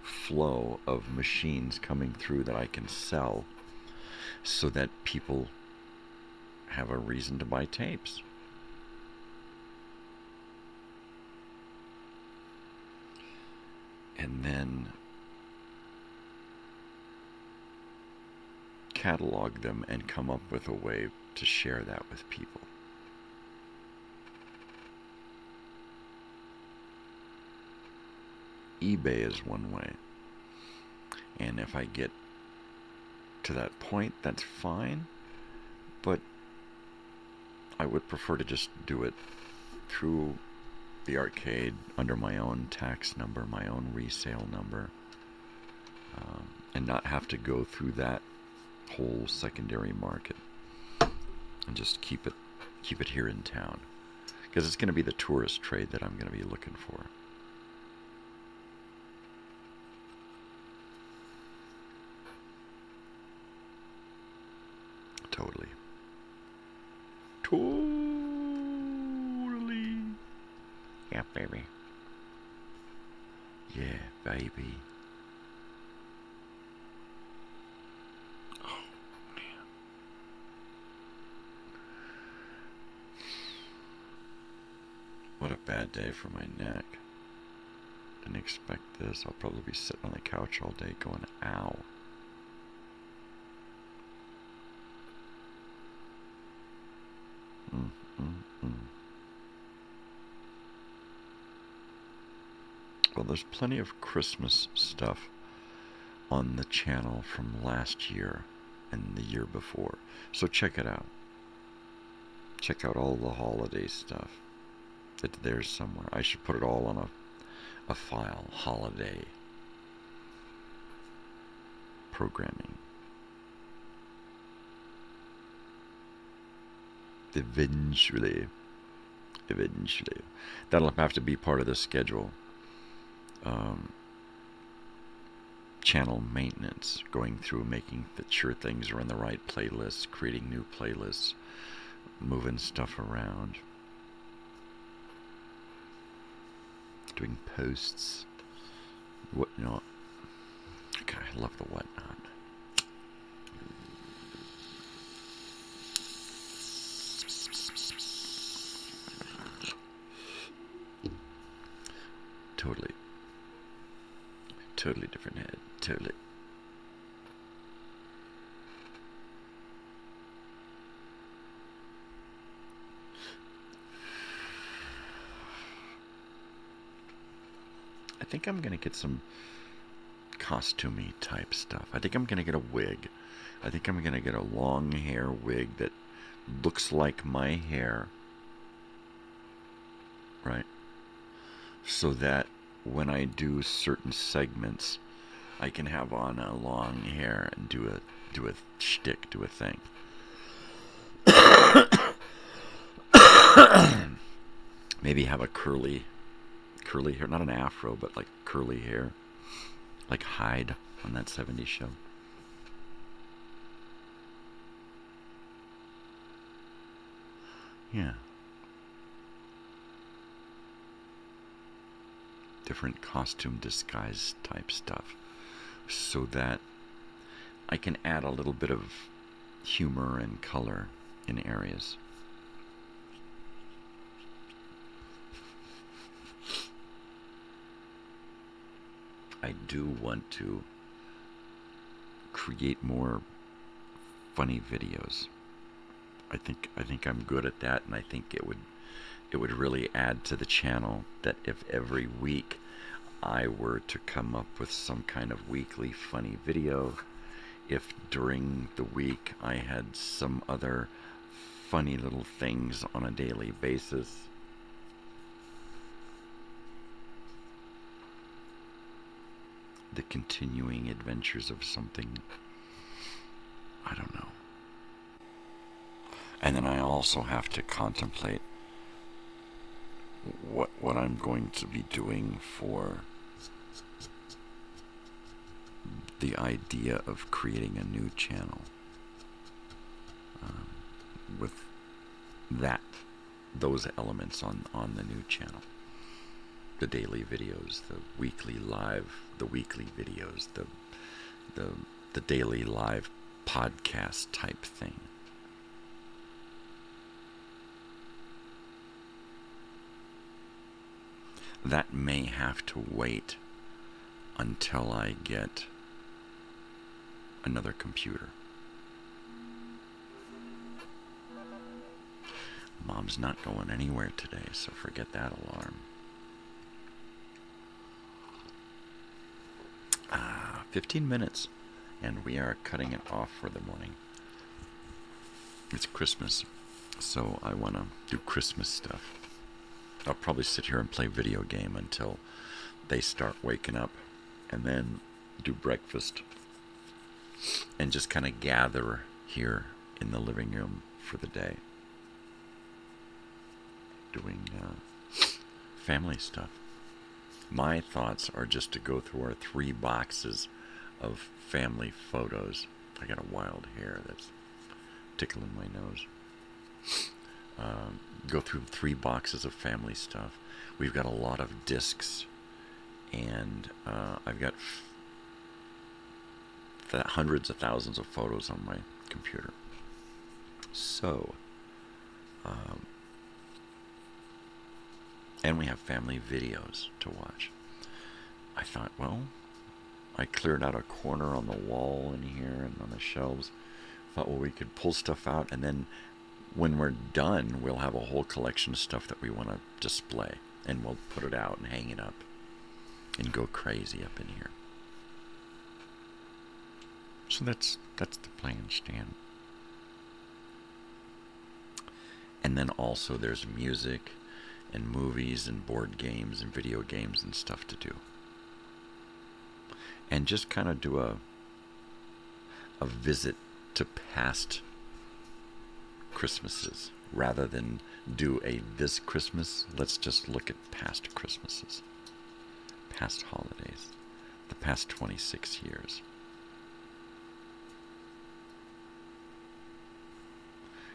flow of machines coming through that I can sell, so that people have a reason to buy tapes. And then catalog them and come up with a way to share that with people. eBay is one way. And if I get to that point, that's fine. But I would prefer to just do it through the arcade under my own tax number, my own resale number, and not have to go through that whole secondary market, and just keep it here in town, because it's going to be the tourist trade that I'm going to be looking for. Totally. Yeah, baby. Yeah, baby. Oh, man. What a bad day for my neck. Didn't expect this. I'll probably be sitting on the couch all day going, ow. Well, there's plenty of Christmas stuff on the channel from last year and the year before. So check it out. Check out all the holiday stuff. It's there somewhere. I should put it all on a file. Holiday programming. Eventually. That'll have to be part of the schedule. Channel maintenance, going through, making sure things are in the right playlists, creating new playlists, moving stuff around, doing posts, whatnot. Okay, I love the whatnot. Totally different head. Totally. I think I'm going to get some costumey type stuff. I think I'm going to get a wig. I think I'm going to get a long hair wig that looks like my hair. Right? So that when I do certain segments, I can have on a long hair and do a shtick, do a thing. Maybe have a curly hair, not an afro, but like curly hair, like Hyde on that 70s show. Yeah. Different costume disguise type stuff, so that I can add a little bit of humor and color in areas. I do want to create more funny videos. I think I'm good at that, and I think it would really add to the channel that if every week I were to come up with some kind of weekly funny video, if during the week I had some other funny little things on a daily basis. The continuing adventures of something, I don't know. And then I also have to contemplate what I'm going to be doing for the idea of creating a new channel with those elements on the new channel. The daily videos, the weekly live, the weekly videos, the daily live podcast type thing. that may have to wait until I get another computer. Mom's not going anywhere today, so forget that alarm. 15 minutes, and we are cutting it off for the morning. It's Christmas, so I want to do Christmas stuff. I'll probably sit here and play video game until they start waking up, and then do breakfast, and just kind of gather here in the living room for the day, doing family stuff. My thoughts are just to go through our 3 boxes of family photos. I got a wild hair that's tickling my nose. Go through 3 boxes of family stuff. We've got a lot of discs, and I've got hundreds of thousands of photos on my computer. So, and we have family videos to watch. I thought, well, I cleared out a corner on the wall in here and on the shelves. Thought, well, we could pull stuff out, and then when we're done, we'll have a whole collection of stuff that we want to display, and we'll put it out and hang it up and go crazy up in here. So that's the plan, Stan. And then also there's music and movies and board games and video games and stuff to do. And just kind of do a visit to past Christmases. Rather than do a this Christmas, let's just look at past Christmases, past holidays, the past 26 years.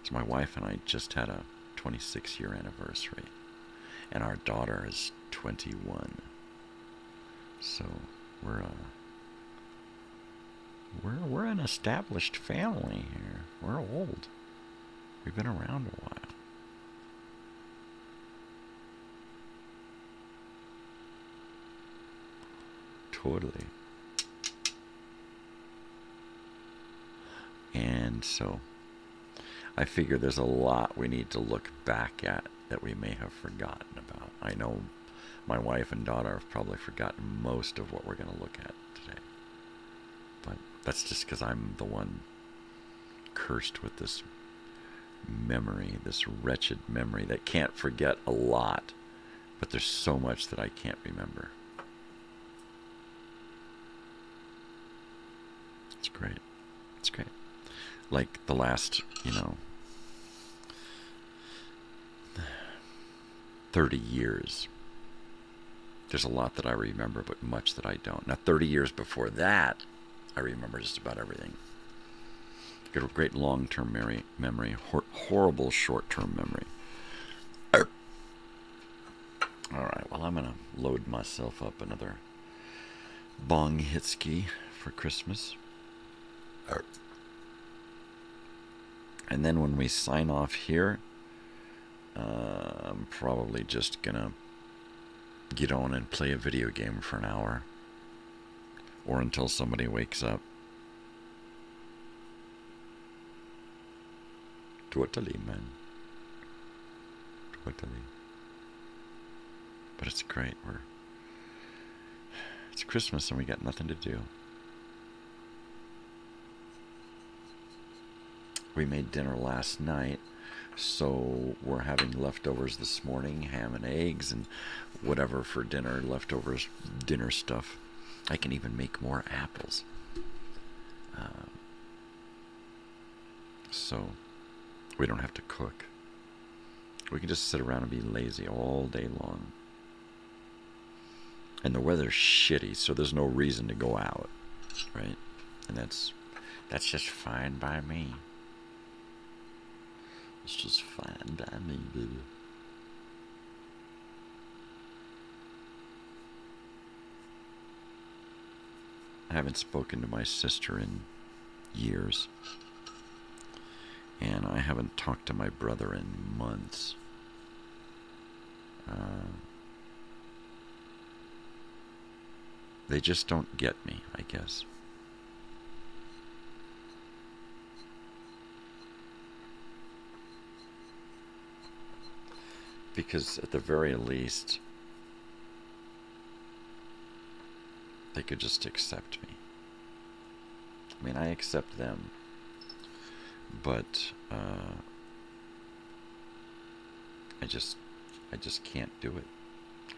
So my wife and I just had a 26-year anniversary, and our daughter is 21. So we're an established family here. We're old. We've been around a while. Totally. And so I figure there's a lot we need to look back at that we may have forgotten about. I know my wife and daughter have probably forgotten most of what we're going to look at today. But that's just because I'm the one cursed with this memory, this wretched memory that can't forget a lot, but there's so much that I can't remember. It's great. It's great. Like the last, 30 years. There's a lot that I remember, but much that I don't. Now, 30 years before that, I remember just about everything. Got a great long-term memory, horrible short-term memory. All right, well, I'm going to load myself up another bong hitski for Christmas. And then when we sign off here, I'm probably just going to get on and play a video game for an hour. Or until somebody wakes up. Totally, man. Totally. But it's great. It's Christmas and we got nothing to do. We made dinner last night, so we're having leftovers this morning, ham and eggs and whatever for dinner, leftovers dinner stuff. I can even make more apples. So we don't have to cook. We can just sit around and be lazy all day long. And the weather's shitty, so there's no reason to go out, right? And that's just fine by me. It's just fine by me, baby. I haven't spoken to my sister in years. And I haven't talked to my brother in months. They just don't get me, I guess. Because at the very least, they could just accept me. I mean, I accept them, but I just can't do it.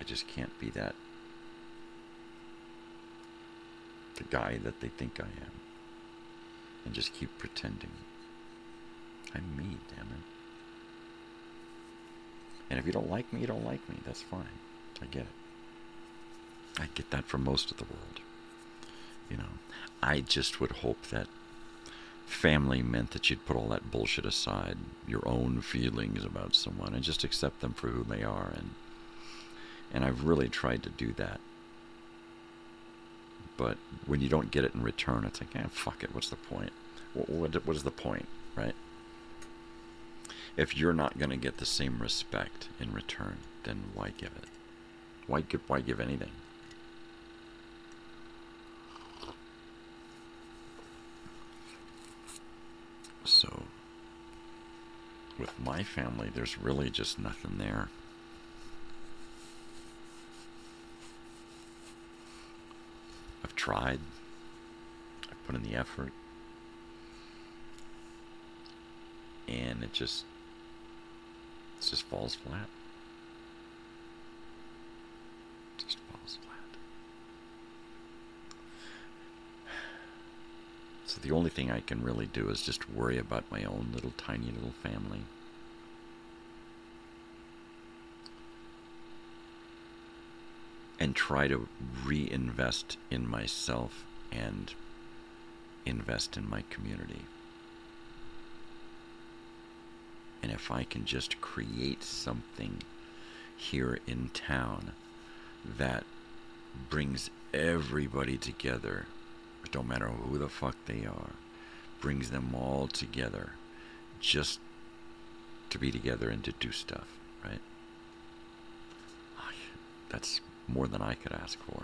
I just can't be the guy that they think I am, and just keep pretending. I'm me, damn it. And if you don't like me, you don't like me. That's fine. I get it. I get that from most of the world. You know, I just would hope that family meant that you'd put all that bullshit aside, your own feelings about someone, and just accept them for who they are. And I've really tried to do that. But when you don't get it in return, it's like, fuck it. What's the point? What is the point, right? If you're not going to get the same respect in return, then why give it? Why give anything? So, with my family, there's really just nothing there. I've tried. I've put in the effort. And it just falls flat. It just falls flat. So the only thing I can really do is just worry about my own little tiny little family. And try to reinvest in myself and invest in my community. And if I can just create something here in town that brings everybody together, don't matter who the fuck they are, brings them all together just to be together and to do stuff, right? That's more than I could ask for.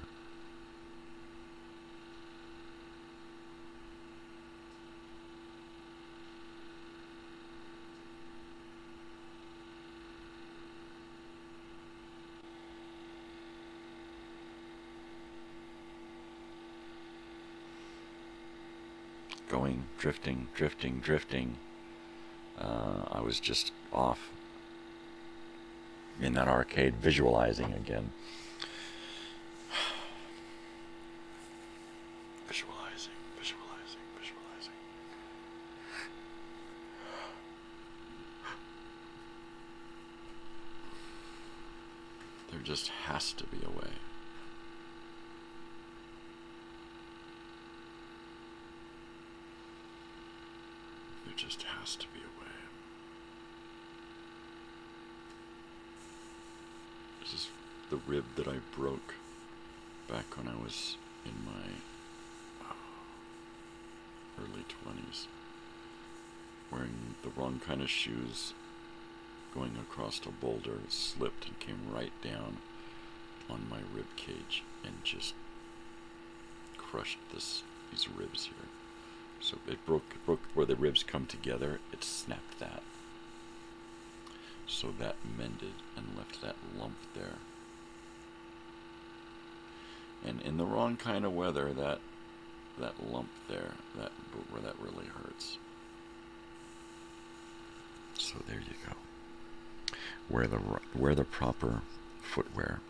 Going, drifting. I was just off in that arcade visualizing again. Visualizing. There just has to be a way. There just has to be a way. This is the rib that I broke back when I was in my early 20s. Wearing the wrong kind of shoes, going across a boulder, it slipped and came right down on my rib cage and just crushed these ribs here. So it broke where the ribs come together. It snapped that. So that mended and left that lump there. And in the wrong kind of weather, that lump there, where that really hurts. So there you go. Wear the proper footwear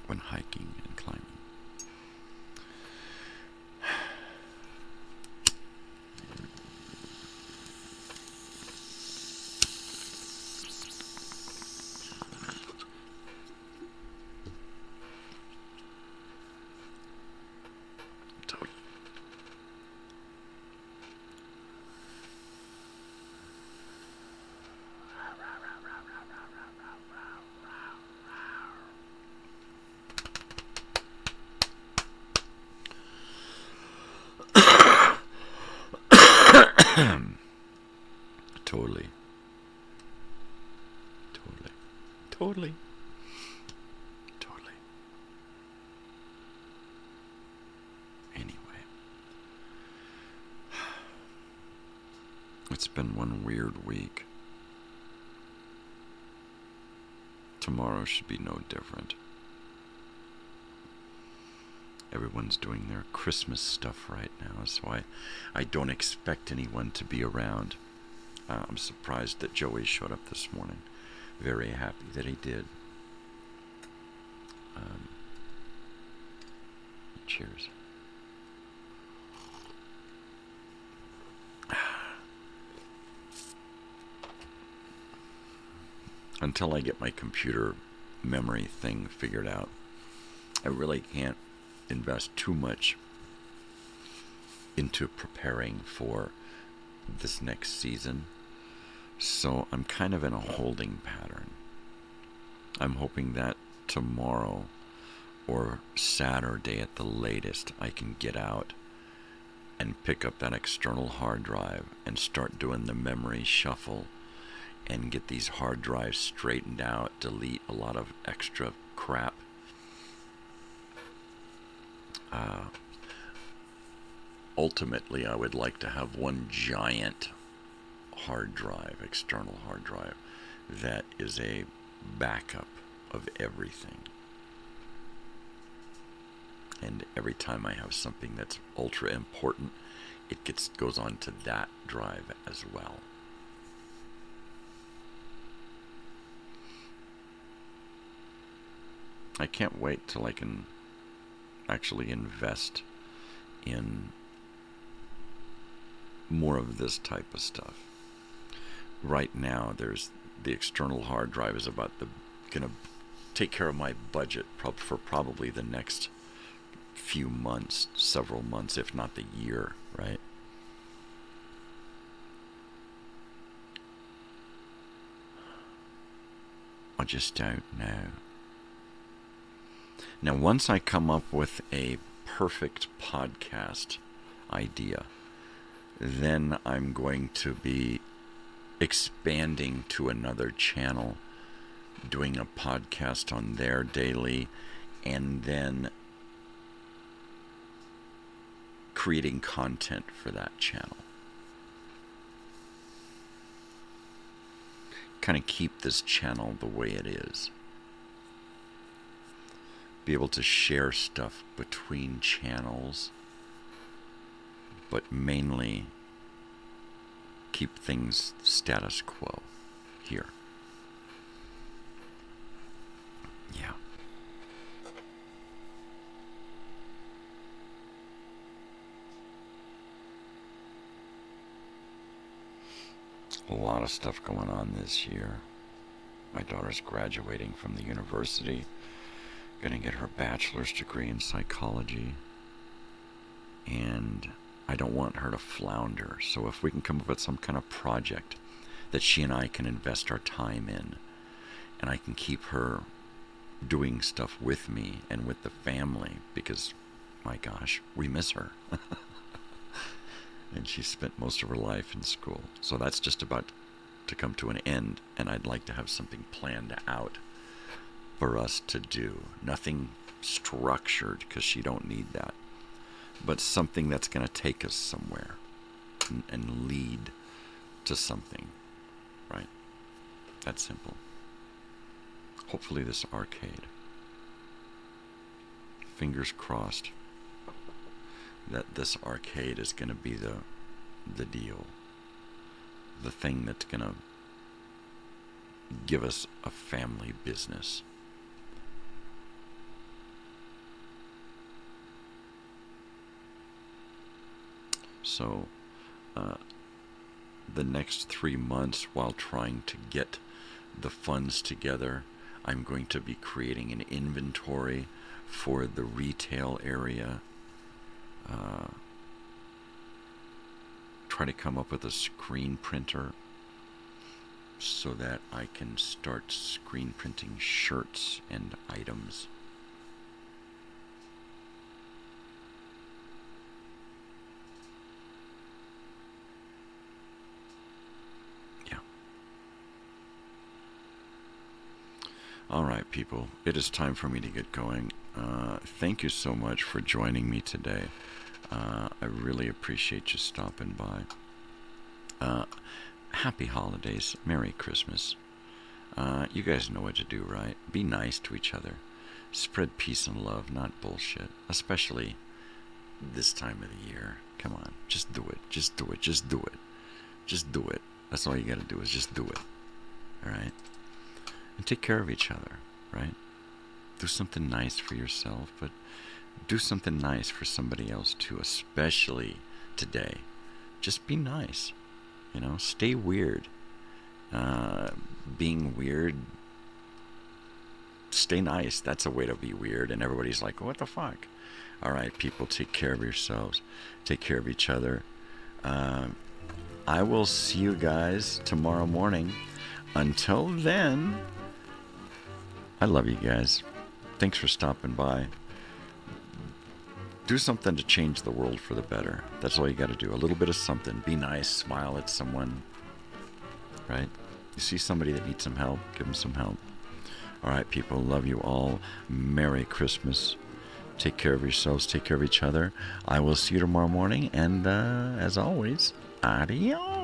when hiking and climbing. Totally. It's been one weird week. Tomorrow should be no different. Everyone's doing their Christmas stuff right now, so I don't expect anyone to be around. I'm surprised that Joey showed up this morning. Very happy that he did. Cheers. Until I get my computer memory thing figured out, I really can't invest too much into preparing for this next season. So I'm kind of in a holding pattern. I'm hoping that tomorrow or Saturday at the latest I can get out and pick up that external hard drive and start doing the memory shuffle and get these hard drives straightened out, delete a lot of extra crap. Ultimately, I would like to have one giant hard drive, external hard drive, that is a backup of everything. And every time I have something that's ultra important, it goes on to that drive as well. I can't wait till I can actually invest in more of this type of stuff. Right now, there's the external hard drive is about gonna take care of my budget for probably the next few months, several months, if not the year, right? I just don't know. Now, once I come up with a perfect podcast idea, then I'm going to be expanding to another channel, doing a podcast on there daily, and then creating content for that channel. Kind of keep this channel the way it is. Be able to share stuff between channels, but mainly keep things status quo here. Yeah. A lot of stuff going on this year. My daughter's graduating from the university, gonna get her bachelor's degree in psychology, and I don't want her to flounder. So if we can come up with some kind of project that she and I can invest our time in, and I can keep her doing stuff with me and with the family, because, my gosh, we miss her. And she spent most of her life in school. So that's just about to come to an end, and I'd like to have something planned out for us to do. Nothing structured, because she don't need that. But something that's going to take us somewhere and lead to something, right? That's simple. Hopefully this arcade. Fingers crossed that this arcade is going to be the deal. The thing that's going to give us a family business. So, the next 3 months, while trying to get the funds together, I'm going to be creating an inventory for the retail area. Try to come up with a screen printer so that I can start screen printing shirts and items. Yeah. All right, people. It is time for me to get going. Thank you so much for joining me today. I really appreciate you stopping by. happy holidays. Merry Christmas. You guys know what to do, right? Be nice to each other. Spread peace and love, not bullshit. Especially this time of the year. Come on, just do it. Just do it. Just do it. Just do it. That's all you got to do is just do it. All right? And take care of each other, right? Do something nice for yourself, but do something nice for somebody else too, especially today. Just be nice. You know, stay weird. Being weird, stay nice. That's a way to be weird. And everybody's like, what the fuck? All right, people, take care of yourselves. Take care of each other. I will see you guys tomorrow morning. Until then, I love you guys. Thanks for stopping by. Do something to change the world for the better. That's all you got to do. A little bit of something. Be nice. Smile at someone. Right? You see somebody that needs some help, give them some help. All right, people. Love you all. Merry Christmas. Take care of yourselves. Take care of each other. I will see you tomorrow morning. And as always, adios.